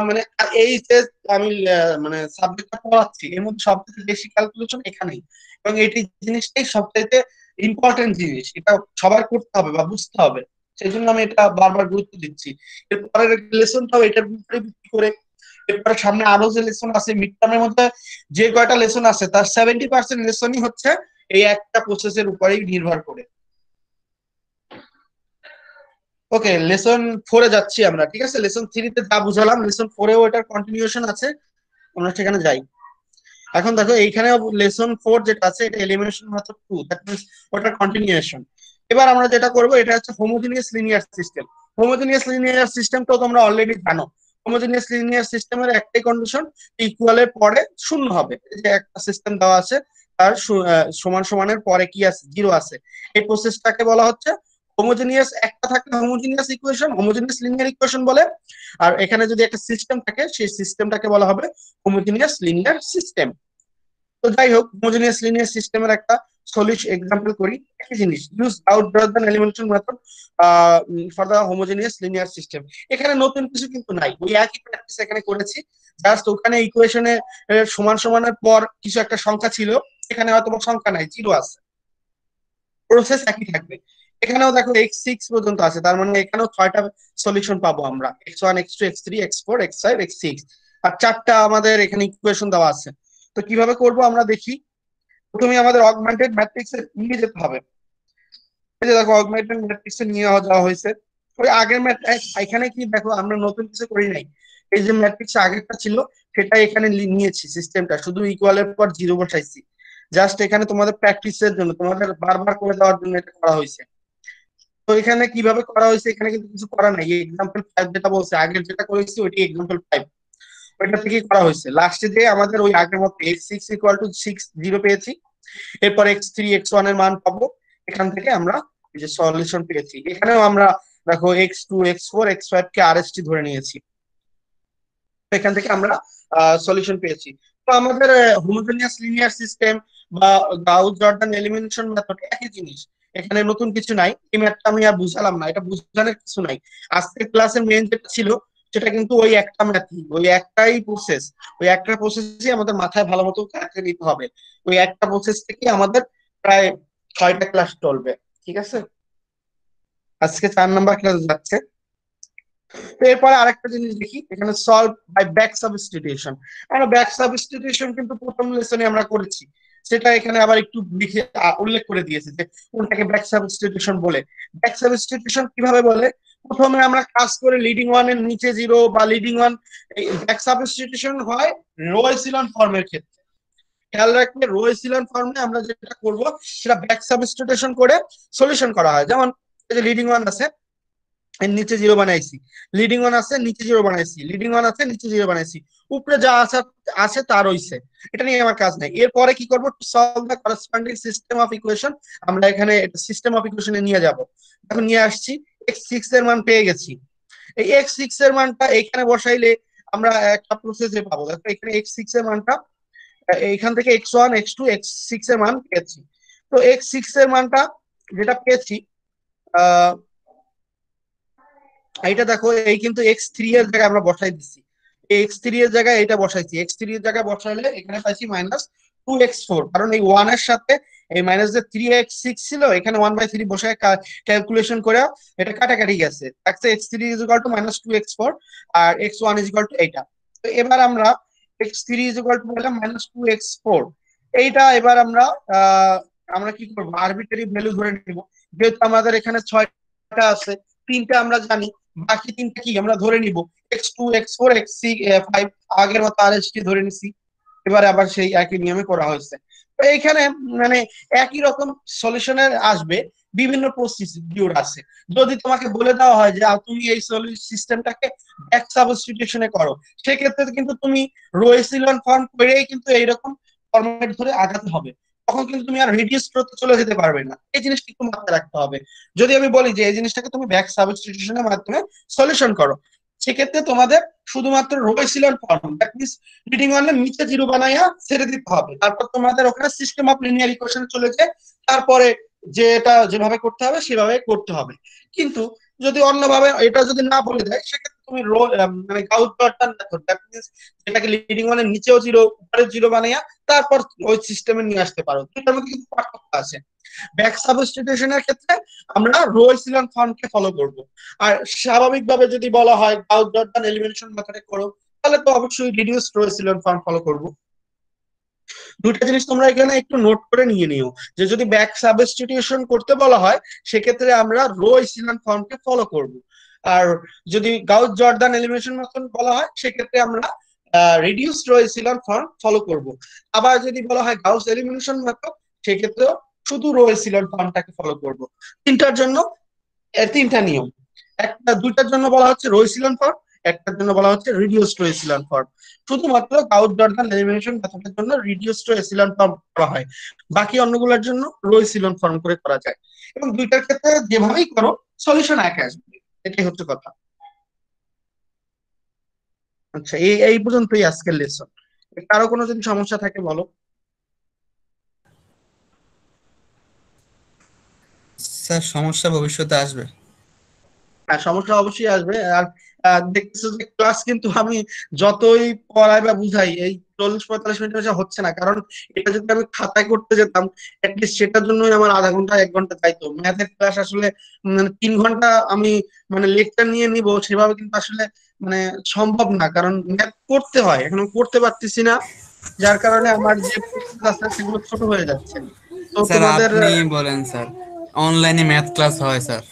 মানে এই যে আমি মানে সাবজেক্টটা পড়াচ্ছি, এর মধ্যে সবথেকে বেশি ক্যালকুলেশন এখানেই, এবং এই জিনিসটাই সবচেয়ে ইম্পর্টেন্ট জিনিস। এটা সবার করতে হবে বা বুঝতে হবে। সেই জন্য আমি এটা বারবার গুরুত্ব দিচ্ছি। এরপরের লেসনটাও এটার উপরে ভিত্তি করে। এরপরে সামনে আরো যে লেসন আছে মিড টার্মের মধ্যে, যে কয়টা লেসন আছে তার 70% লেসনই হচ্ছে এই একটা প্রসেসের উপরেই নির্ভর করে। ওকে, লেসন 4-এ যাচ্ছি আমরা। ঠিক আছে? লেসন 3-তে যা বুঝালাম, লেসন 4-এও এটার কন্টিনিউশন আছে, আমরা সেখানে যাই। এখন দেখো এইখানে লেসন 4 যেটা আছে, এটা এলিমিনেশন মেথড 2, দ্যাট মিন্স ওটার কন্টিনিউশন। এবার আমরা যেটা করব, এটা হচ্ছে homogeneous linear system. Homogeneous linear সিস্টেমটা তোমরা অলরেডি জানো। হোমোজেনিয়াস লিনিয়ার সিস্টেমের একটাই কন্ডিশন, ইকুয়ালের পরে শূন্য হবে। এই যে একটা সিস্টেম দেওয়া আছে, তার সমান সমানের পরে কি আছে? জিরো আছে। এই প্রসেসটাকে বলা হচ্ছে হোমোজেনিয়াস। একটা থাকে homogeneous equation, homogeneous linear equation বলে। আর এখানে যদি একটা সিস্টেম থাকে, সেই সিস্টেমটাকে বলা হবে হোমোজেনিয়াস লিনিয়ার সিস্টেম। তো যাই হোক, হোমোজেনিয়াস লিনিয়ার সিস্টেমের একটা সলিউশন এক্সাম্পল করি। একই জিনিস, use Gauss Jordan elimination method for the homogeneous linear system. এখানে নতুন কিছু কিন্তু নাই, ওই একই প্র্যাকটিস এখানে করেছি। জাস্ট ওখানে ইকুয়েশনে সমান সমানের পর কিছু একটা সংখ্যা ছিল, এখানে হয়তো সংখ্যা নাই, জিরো আছে। প্রসেস একই থাকবে। এখানেও দেখো x6 পর্যন্ত আছে, তার মানে এখানেও 6টা সলিউশন পাবো আমরা, x1 x2 x3 x4 x5 x6। আর 4টা আমাদের এখানে ইকুয়েশন দেওয়া আছে। তো কিভাবে করব আমরা দেখি। প্রথমে আমাদের অগমেন্টেড ম্যাট্রিক্স এ নিয়ে যেতে হবে। এই যে দেখো, অগমেন্টেড ম্যাট্রিক্স এ নিয়ে যাওয়া হয়েছে। ওই আগের এখানে কি দেখো, আমরা নতুন কিছু করি নাই। এই যে ম্যাট্রিক্স আগেরটা ছিল, সেটা এখানে নিয়েছি, সিস্টেমটা শুধু ইকুয়ালের পর জিরো বসাইছি। জাস্ট এখানে তোমাদের প্র্যাকটিসের জন্য, তোমাদের বারবার করে দেওয়ার জন্য এটা করা হয়েছে। তো এখানে কিভাবে করা হয়েছে, এখানে কিন্তু কিছু করা নাই। এক্সাম্পল 5 যেটা বলছে, আগের যেটা করেছি ওইটি এক্সাম্পল 5, ওইটা থেকেই করা হয়েছে। লাস্টে যে আমাদের ওই আগের মতো x6 = 6 পেয়েছি, এরপর x3 x1 এর মান পাবো। এখান থেকে আমরা এই যে সলিউশন পেয়েছি। এখানেও আমরা দেখো x2 x4 x5 কে আরএসটি ধরে নিয়েছি। এখান থেকে আমরা সলিউশন পেয়েছি। তো আমাদের হোমোজেনিয়াস লিনিয়ার সিস্টেম বা গাউস জর্ডান এলিমিনেশন মেথড একই জিনিস, এখানে নতুন কিছু নাই। এই ম্যাথটা আমি আর বুঝালাম না, এটা বুঝানোর কিছু নাই। আজকের ক্লাসের মেইন যেটা ছিল সেটা কিন্তু ওই একটা ম্যাথই, ওই একটাই প্রসেস, ওই একটা প্রসেসই আমাদের মাথায় ভালো মতো কাজে নিতে হবে। ওই একটা প্রসেস থেকে আমাদের প্রায় 6টা ক্লাস চলবে, ঠিক আছে? আজকে 4 নাম্বার ক্লাস যাচ্ছে। তো এরপরে আরেকটা জিনিস দেখি, এখানে সলভ বাই ব্যাক সাবস্টিটিউশন। আমরা ব্যাক সাবস্টিটিউশন কিন্তু প্রথম লেসনে আমরা করেছি, সেটা এখানে আবার একটু লিখে উল্লেখ করে দিয়েছি যে কোনটাকে ব্যাক সাবস্টিটিউশন বলে। ব্যাক সাবস্টিটিউশন কিভাবে বলে, প্রথমে আমরা কাজ করে লিডিং ওয়ান এর নিচে 0 বা লিডিং ওয়ান, ব্যাক সাবস্টিটিউশন হয় রো এসিলন ফর্মের ক্ষেত্রে। খেয়াল রাখবে রো এসিলন ফর্মে আমরা যেটা করব সেটা ব্যাক সাবস্টিটিউশন করে সলিউশন করা হয়। যেমন এই যে লিডিং ওয়ান আছে, এর নিচে 0 বানাইছি, লিডিং ওয়ান আছে নিচে 0 বানাইছি, লিডিং ওয়ান আছে নিচে 0 বানাইছি, উপরে যা আছে আছে তা রইছে। এটা নিয়ে আমার কাজ নাই। এরপরে কি করব, to solve the corresponding system of equation, আমরা এখানে সিস্টেম অফ ইকুয়েশনে নিয়ে যাব। এখন নিয়ে আসছি, x6 এর মান পেয়ে গেছি। এই x6 এর মানটা এখানে বসাইলে আমরা একটা প্রসেসে পাবো। দেখো এখানে x6 এর মানটা এইখান থেকে x1 x2 x6 এর মান পেয়েছি। তো x6 এর মানটা যেটা পেয়েছি, আহ এইটা দেখো, এই কিন্তু x3 এর জায়গায় আমরা বসাই দিচ্ছি, x3 এর জায়গায় এটা বসাইছি। x3 এর জায়গায় বসাইলে এখানে পাইছি -2x4, কারণ এই 1 এর সাথে এই মাইনাস যে 3x6 ছিল, এখানে 1/3 বসায় ক্যালকুলেশন করে এটা কাটাকাটি গেছে, x3 -2x4 আর x1 এইটা। তো এবার আমরা x3 বললাম -2x4, এইটা এবার আমরা কি করবো, আরবিটারি ভ্যালু ধরে নিব। যেহেতু আমাদের এখানে 6টা আছে, 3টা আমরা জানি, বাকি 3টা কি আমরা ধরে নিব, x2 x4 x5 আগের মতো আরএসটি ধরে নিছি। এবারে আবার সেই একই নিয়মে করা হয়েছে। তো এইখানে মানে একই রকম সলিউশনের আসবে, বিভিন্ন প্রসিডিউর আছে। যদি তোমাকে বলে দেওয়া হয় যে তুমি এই সিস্টেমটাকে ব্যাক সাবস্টিটিউশনে করো, সেক্ষেত্রে কিন্তু তুমি রো এসিলন ফর্ম করেই কিন্তু এইরকম ফরম্যাট ধরে আগাতে হবে। তখন কিন্তু তুমি আর রিডিউস করতে চলে যেতে পারবে না, এই জিনিসটা একটু মাথায় রাখতে হবে। যদি আমি বলি যে এই জিনিসটাকে তুমি ব্যাক সাবস্টিটিউশনের মাধ্যমে সলিউশন করো, সেক্ষেত্রে তোমাদের শুধুমাত্র row echelon form, that means leading ওয়ানের নিচে 0 বানাইয়া ছেড়ে দিতে হবে। তারপর তোমাদের ওখানে সিস্টেম অফ লিনিয়ার ইকুয়েশন চলে যায়, তারপরে যেটা যেভাবে করতে হবে সেভাবে করতে হবে। কিন্তু যদি অন্যভাবে এটা যদি না বলে দেয়, সেক্ষেত্রে তুমি মানে Gauss Jordan method, that means যেটাকে লিডিং ওয়ানের নিচেও 0 উপরে 0 বানাইয়া তারপর ওই সিস্টেমে নিয়ে আসতে পারো। দুটার মধ্যে কিন্তু পার্থক্য আছে। ব্যাক সাবস্টিটিউশনের ক্ষেত্রে আমরা রো এসিলন ফর্মকে ফলো করব, আর স্বাভাবিকভাবে যদি বলা হয় গাউস জর্ডান এলিমিনেশন মেথডে করো, তাহলে তো অবশ্যই reduce rho echelon form follow করব। দুইটা জিনিস তোমরা এখানে একটু নোট করে নিয়ে নিও, যে যদি ব্যাক সাবস্টিটিউশন করতে বলা হয় সেক্ষেত্রে আমরা রো এসিলন ফর্মকে ফলো করব, আর যদি গাউস জর্ডান এলিমিনেশন মেথড বলা হয় সেক্ষেত্রে আমরা reduce rho echelon form follow করব। আবার যদি বলা হয় গাউস এলিমিনেশন মেথড, সেক্ষেত্রে শুধু রো এসিলন ফর্মটাকে ফলো করব। তিনটার জন্য 3টা নিয়ম, দুইটার জন্য বলা হচ্ছে রো এসিলন ফর্ম, একটার জন্য বলা হচ্ছে রিডিউসড টু এসিলন ফর্ম। শুধুমাত্র গাউস জর্ডান এলিমিনেশন মেথডের জন্য রিডিউসড টু এসিলন ফর্ম করা হয়, বাকি অন্যগুলোর জন্য রো এসিলন ফর্ম করে করা যায়। এবং দুইটার ক্ষেত্রে যেভাবেই করো সলিউশন একই আসবে, এটাই হচ্ছে কথা। আচ্ছা, এই এই পর্যন্তই আজকের লেসন। কারো কোনো যদি সমস্যা থাকে বলো। স্যার সমস্যা ভবিষ্যতে আসবে। হ্যাঁ, সমস্যা অবশ্যই আসবে। আর দেখতেছো যে ক্লাস কিন্তু আমি যতই পড়াই বা বুঝাই, এই 40-45 মিনিট হচ্ছে না, কারণ এটা যদি আমি খাতায় করতে যেতাম অ্যাটলিস্ট সেটার জন্যই আমার আধা ঘন্টা 1 ঘন্টা যাইতো। ম্যাথের ক্লাস আসলে 3 ঘন্টা আমি মানে লেকচার নিয়ে নিব সেভাবে কিন্তু আসলে মানে সম্ভব না, কারণ ম্যাথ করতে হয়, এখন আমি করতে পারতেছি না, যার কারণে আমার যে প্রস্তুত আছে সেগুলো ছোট হয়ে যাচ্ছে। তো স্যার তোমাদের আপনি বলেন স্যার, অনলাইনে ম্যাথ ক্লাস হয় স্যার।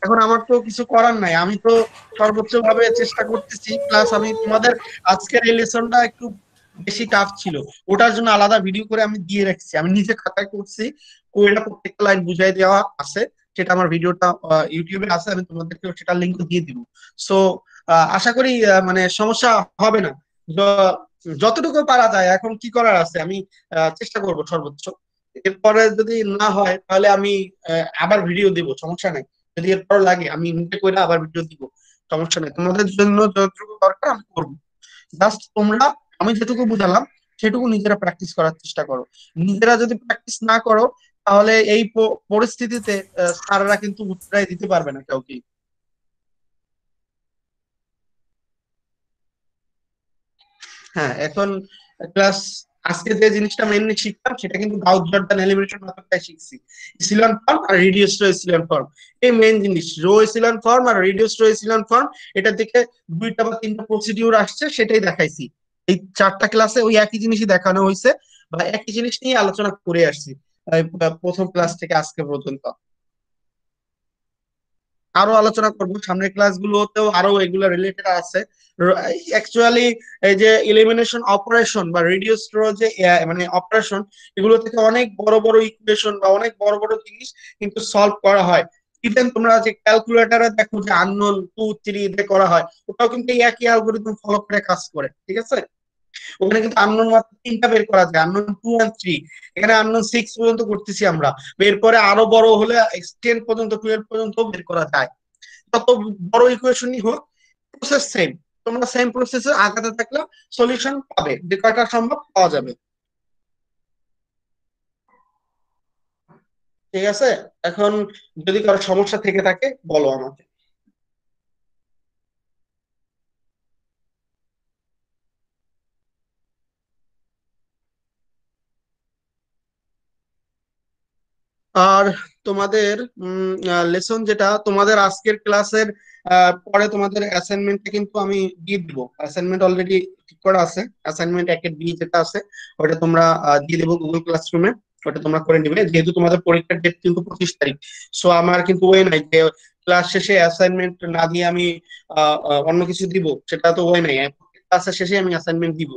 এখন আমার তো কিছু করার নাই, আমি তো সর্বোচ্চ ভাবে চেষ্টা করতেছি। প্লাস আমি তোমাদের আজকের এই লেসনটা একটু বেশি টাফ ছিল, ওটার জন্য আলাদা ভিডিও করে আমি দিয়ে রাখছি, আমি নিজে খাতায় করছি, ওইটা প্রত্যেকটা লাইন বুঝাই দেওয়া আছে, সেটা আমার ভিডিওটা ইউটিউবে আছে, আমি তোমাদেরকে সেটার লিঙ্ক দিয়ে দিব। সো আশা করি মানে সমস্যা হবে না। যতটুকু পারা যায়, এখন কি করার আছে আমি চেষ্টা করব সর্বোচ্চ। এরপরে যদি না হয় তাহলে আমি আবার ভিডিও দিব, সমস্যা নাই। যদি এরপর লাগে আমি নিজে করে আবার ভিডিও দিব, সমস্যা নেই। তোমাদের জন্য যতটুকু দরকার আমি করবো। জাস্ট তোমরা আমি যেটুকু বুঝালাম সেটুকু নিজেরা প্র্যাকটিস করার চেষ্টা করো। নিজেরা যদি প্র্যাকটিস না করো তাহলে এই পরিস্থিতিতে স্যাররা কিন্তু উত্তরায় দিতে পারবে না কাউকে। হ্যাঁ, এখন ক্লাস আজকে যে জিনিসটা মেনলি শিখলাম সেটা কিন্তু গাউস জর্দান এলিমিনেশন মেথডটাই শিখছি। ইসিলন ফর্ম আর রিডিউস রো ইসিলন ফর্ম, এই মেইন জিনিস। রো ইসিলন ফর্ম আর রিডিউস রো ইসিলন ফর্ম, এটা থেকে 2টা বা 3টা প্রসিডিউর আসছে, সেটাই দেখাইছি। এই 4টা ক্লাসে ওই একই জিনিসই দেখানো হয়েছে বা একই জিনিস নিয়ে আলোচনা করে আসছি প্রথম ক্লাস থেকে আজকে পর্যন্ত। আরো আলোচনা করবো সামনের ক্লাসগুলোতেও, আরো এগুলো রিলেটেড আছে। অ্যাকচুয়ালি এই যে এলিমিনেশন অপারেশন বা রিডিউস রো যে মানে অপারেশন, এগুলো থেকে অনেক বড় বড় ইকুয়েশন বা অনেক বড় বড় জিনিস কিন্তু সলভ করা হয়। ইভেন তোমরা যে ক্যালকুলেটরে দেখো যে আননোন 2 3 দিয়ে করা হয়, ওটাও কিন্তু এই একই অ্যালগরিদম ফলো করে কাজ করে, ঠিক আছে? ওখানে কিন্তু আননোন মাত্র 3টা বের করা যায়, আননোন 2 আর 3। এখানে আননোন 6 পর্যন্ত করতেছি আমরা, বের করে আরো বড় হলে 10 পর্যন্ত 12 পর্যন্ত বের করা যায়। যত বড় ইকুয়েশনই হোক, প্রসেস সেম। তোমরা সেম প্রসেসে আগাতে থাকলে সলিউশন পাবে, যে কয়টা সম্ভব পাওয়া যাবে। ঠিক আছে, এখন যদি কারো সমস্যা থেকে থাকে বলো আমাকে। আর তোমাদের লেসন যেটা তোমাদের আজকের ক্লাসের পরে তোমাদের অ্যাসাইনমেন্টটা কিন্তু আমি দিয়ে দিব। অ্যাসাইনমেন্ট অলরেডি ঠিক করা আছে, অ্যাসাইনমেন্ট 1-এর বি যেটা আছে ওটা তোমরা দিয়ে দেবো গুগল ক্লাসরুমে। ওটা তোমরা করে নিবে, যেহেতু তোমাদের পরীক্ষার ডেট কিন্তু 25 তারিখ। সো আমার কিন্তু ওয়ে নাই যে ক্লাস শেষে অ্যাসাইনমেন্ট না দিয়ে আমি অন্য কিছু দিব, সেটা তো ওয়ে নাই। ক্লাসের শেষে আমি অ্যাসাইনমেন্ট দিব,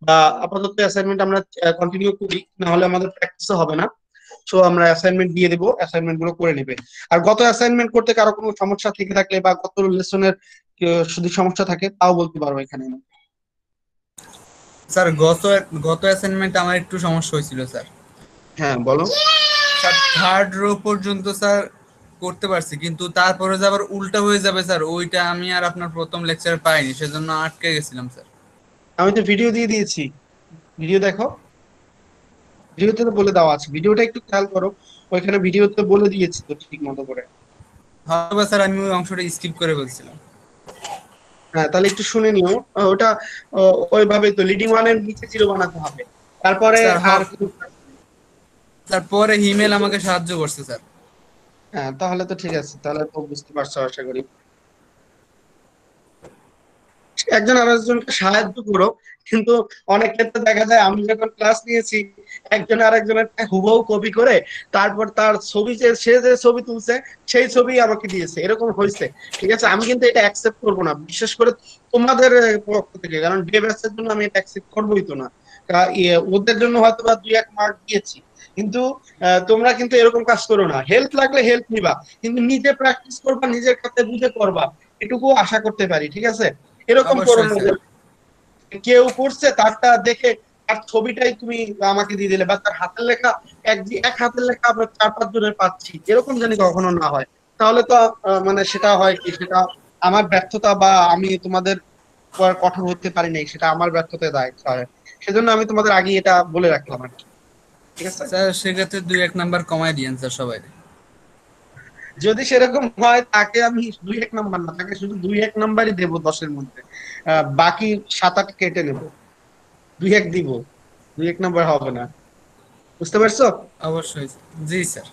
বা আপাতত অ্যাসাইনমেন্ট আমরা কন্টিনিউ করি, না হলে আমাদের প্র্যাকটিসও হবে না। সো আমরা অ্যাসাইনমেন্ট দিয়ে দেবো, অ্যাসাইনমেন্ট গুলো করে নেবে। আর গত অ্যাসাইনমেন্ট করতে কারো কোনো সমস্যা থেকে থাকলে বা গত লেসনের যদি সমস্যা থাকে তাও বলতে পারবো এখানে। স্যার গত গত অ্যাসাইনমেন্টে আমার একটু সমস্যা হয়েছিল স্যার। হ্যাঁ বলো। স্যার থার্ড রো পর্যন্ত স্যার করতে পারছি, কিন্তু তারপরে যে আবার উল্টা হয়ে যাবে স্যার, ওইটা আমি আর আপনার প্রথম লেকচারে পাইনি, সেজন্য আটকে গেছিলাম স্যার। আমি তো ভিডিও দিয়ে দিয়েছি, ভিডিও দেখো। ভিডিওতে তো বলে দেওয়া আছে, ভিডিওটা একটু খেয়াল করো, ওইখানে ভিডিওতে বলে দিয়েছি তো ঠিক মতো করে। হয়তো স্যার আমি ওই অংশটা স্কিপ করে বলছিলাম। হ্যাঁ, তাহলে একটু শুনে নিও। ওটা ওইভাবে তো লিডিং ওয়ানের নিচে জিরো বানাতে হবে, তারপরে স্যার আর স্যার পরে হিমেল আমাকে সাহায্য করছে স্যার। হ্যাঁ, তাহলে তো ঠিক আছে, তাহলে তো বুঝতে পারছো আশা করি। একজন আরেকজনকে সাহায্য করো, কিন্তু অনেক ক্ষেত্রে দেখা যায় আমি যখন ক্লাস নিয়েছি একজন আরেকজনের হুবহু কপি করে তারপর তার ছবি, যে সে যে ছবি তুলছে সেই ছবি আমাকে দিয়েছে, এরকম হয়েছে। ঠিক আছে, আমি কিন্তু এটা অ্যাকসেপ্ট করবো না, বিশেষ করে তোমাদের পক্ষ থেকে, কারণ ডে ব্যাচের জন্য আমি এটা অ্যাকসেপ্ট করবোই তো না। ওদের জন্য হয়তো বা 2-1 মার্ক দিয়েছি, কিন্তু তোমরা কিন্তু এরকম কাজ করো না। হেল্প লাগলে হেল্প নিবা, কিন্তু নিজে প্র্যাকটিস করবা, নিজের কাছে বুঝে করবা, এটুকু আশা করতে পারি। ঠিক আছে, এরকম করো অবশ্যই না স্যার। যে কেউ করছে তারটা দেখে তার ছবিটাই তুমি আমাকে দিয়ে দিলে, বা তার হাতের লেখা এক হাতের লেখা আমরা 4-5 জনের পাচ্ছি, এরকম জানি কখনো না হয়। তাহলে তো মানে সেটা হয় কি, সেটা আমার ব্যর্থতা, বা আমি তোমাদের উপর কঠোর হতে পারি নাই, সেটা আমার ব্যর্থতায় দায় হয়। সেজন্য আমি তোমাদের আগে এটা বলে রাখলাম আর কি। ঠিক আছে, স্যার সেক্ষেত্রে 2-1 নাম্বার কমায় দিয়েন স্যার সবাই। যদি সেরকম হয় তাকে আমি 2-1 নাম্বার না, তাকে শুধু 2-1 নাম্বারই দেবো 10-এর মধ্যে, বাকি 7-8 কেটে নেবো। 2-1 দিব, 2-1 নাম্বার হবে না। বুঝতে পারছো? অবশ্যই জি স্যার।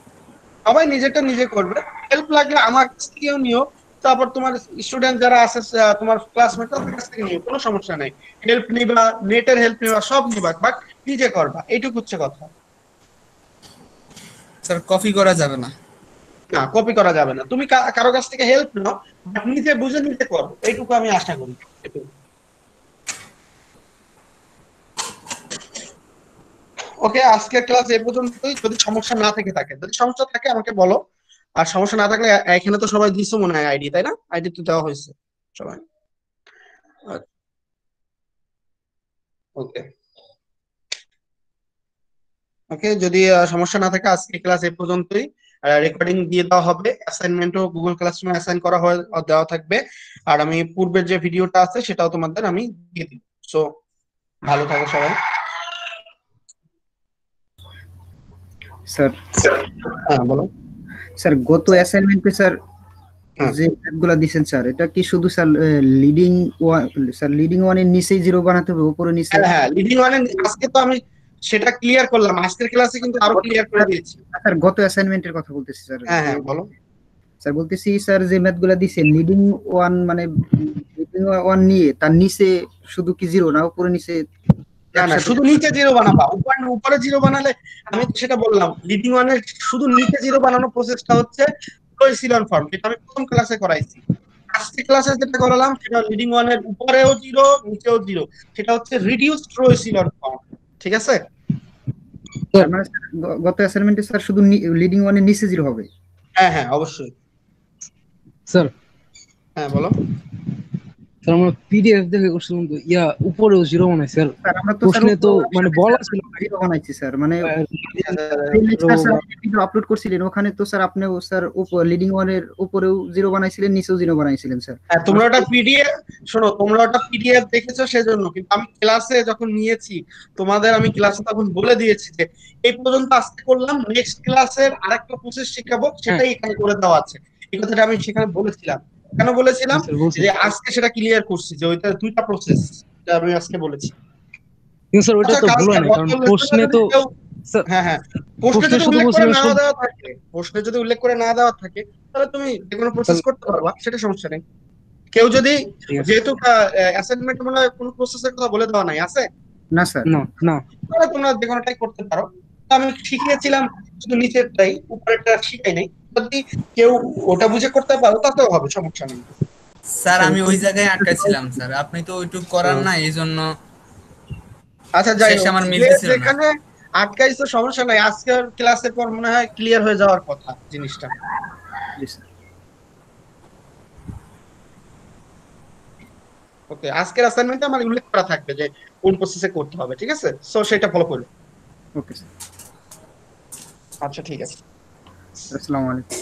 সবাই নিজেরটা নিজে করবে, হেল্প লাগলে আমার কাছ থেকেও নিও, তারপর তোমার স্টুডেন্ট যারা আছে তোমার ক্লাসমেট তাদের কাছ থেকে নিও, কোনো সমস্যা নেই। হেল্প নিবা, নেটের হেল্প নিবা, সব নিবা, বাট নিজে করবা, এইটুকু হচ্ছে কথা। স্যার কপি করা যাবে না। না, কপি করা যাবে না। তুমি কারো কাছ থেকে হেল্প নাও, বাট নিজে বুঝে নিজে করো, এইটুকু আমি আশা করি। ওকে, আজকের ক্লাস এ পর্যন্তই। যদি সমস্যা না থেকে থাকে, যদি সমস্যা থাকে আমাকে বলো। আর সমস্যা না থাকলে এখানে তো সবাই দিছো মনে হয় আইডি, তাই না? আইডি তো দেওয়া হয়েছে সবাই। ওকে, ওকে, যদি সমস্যা না থাকে আজকে ক্লাস এ পর্যন্তই। রেকর্ডিং দিয়ে দেওয়া হবে, অ্যাসাইনমেন্টও গুগল ক্লাসরুমে অ্যাসাইন করা দেওয়া থাকবে। আর আমি পূর্বের যে ভিডিওটা আছে সেটাও তোমাদের আমি দিয়ে দিব। সো ভালো থাকো সবাই। স্যার হ্যাঁ বলো। স্যার গত অ্যাসাইনমেন্টে স্যার হ্যাঁ যে ম্যাথগুলো দিয়েছেন স্যার, এটা কি শুধু sir leading one, sir leading ওয়ানের নিচেই জিরো বানাতে হবে উপরে নিচে? হ্যাঁ হ্যাঁ লিডিং ওয়ানে আজকে তো আমি সেটা ক্লিয়ার করলাম, আজকের ক্লাসে কিন্তু আরো ক্লিয়ার করে দিয়েছি। স্যার গত অ্যাসাইনমেন্টের কথা বলতেছি স্যার। হ্যাঁ হ্যাঁ বলো। স্যার বলতেছি স্যার যে ম্যাথগুলো দিয়েছেন লিডিং ওয়ান মানে লিডিং ওয়ান নিয়ে তার নিচে শুধু কি জিরো না উপরে নিচে না না একসাথে? শুধু নিচে জিরো বানাবা, উপরে উপরে জিরো বানালে আমি তো সেটা বললাম, লিডিং ওয়ানের শুধু নিচে জিরো বানানোর প্রসেসটা হচ্ছে রো এসিলন ফর্ম, যেটা আমি প্রথম ক্লাসে করাইছি। আজকে ক্লাসে যেটা করালাম সেটা লিডিং ওয়ানের উপরেও জিরো নিচেও জিরো, সেটা হচ্ছে রিডিউসড রো এসিলন ফর্ম। ঠিক আছে? তার মানে স্যার গত অ্যাসাইনমেন্টে স্যার শুধু লিডিং ওয়ানের নিচে জিরো হবে? হ্যাঁ হ্যাঁ অবশ্যই। স্যার হ্যাঁ বলো। স্যার আমরা পিডিএফ দেখে করছিলাম তো উপরেও জিরো মানে স্যার স্যার আমরা তো স্যার প্রশ্নে তো মানে বলা ছিল জিরো বানাইছি স্যার, মানে row ভিডিও আপলোড করছিলেন ওখানে তো স্যার আপনি স্যার উপর লিডিং ওয়ানের উপরেও জিরো বানাইছিলেন নিচেও জিরো বানাইছিলেন স্যার। হ্যাঁ তোমরা ওটা পিডিএফ, শোনো তোমরা ওটা পিডিএফ দেখেছো সেজন্য, কিন্তু আমি ক্লাসে যখন নিয়েছি তোমাদের, আমি ক্লাসে তখন বলে দিয়েছি যে এই পর্যন্ত আজকে করলাম, নেক্সট ক্লাসের আরেকটা প্রসেস শেখাবো, সেটাই এখানে করে দেওয়া আছে। এই কথাটা আমি সেখানে বলেছিলাম। কেন বলেছিলাম? স্যার বলছেন যে আজকে সেটা ক্লিয়ার করছি যে ওইটা দুইটা প্রসেস, এটা আমি আজকে বলেছি। কিন্তু স্যার ওইটা আচ্ছা তো ভুল কালকে হয় না, কারণ গত প্রশ্নে লেসনে তো যদি কেউ, স্যার হ্যাঁ হ্যাঁ প্রশ্নে প্রশ্নে যদি শুধু উল্লেখ করে বলছিলেন না সব দেওয়া থাকে, প্রশ্নে যদি উল্লেখ করে না দেওয়া থাকে তাহলে তুমি যে কোনো প্রসেস করতে পারবা, সেটা সমস্যা নেই। কেউ যদি, ঠিক আছে যেহেতু অ্যাসাইনমেন্ট মনে হয় কোনো প্রসেসের কথা বলে দেওয়া নাই আছে, না স্যার। না না তাহলে তোমরা যে কোনোটাই করতে পারো। তো আমি শিখিয়েছিলাম শুধু নিচেরটাই, উপরেরটা শিখাই নাই। যদি কেউ ওটা বুঝে করতে পারো তাতেও হবে, সমস্যা নেই। স্যার আমি ওই জায়গায় আটকাছিলাম স্যার, আপনি তো ওইটুক করার না, এই জন্য আচ্ছা যাই শেষে হোক, আমার যে মিলতেছিল না। যেখানে আটকাইছো সমস্যা নাই, আজকের ক্লাসের পর মনে হয় ক্লিয়ার হয়ে যাওয়ার কথা জিনিসটা। ওকে, আজকের অ্যাসাইনমেন্টে আমার উল্লেখ করা থাকবে যে কোন প্রসেসে করতে হবে, ঠিক আছে? সো সেটা ফলো করবে। Okay sir. আচ্ছা ঠিক আছে। আসসালামু আলাইকুম।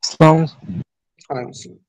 আসসালামু ওয়ালাইকুম আসসালাম।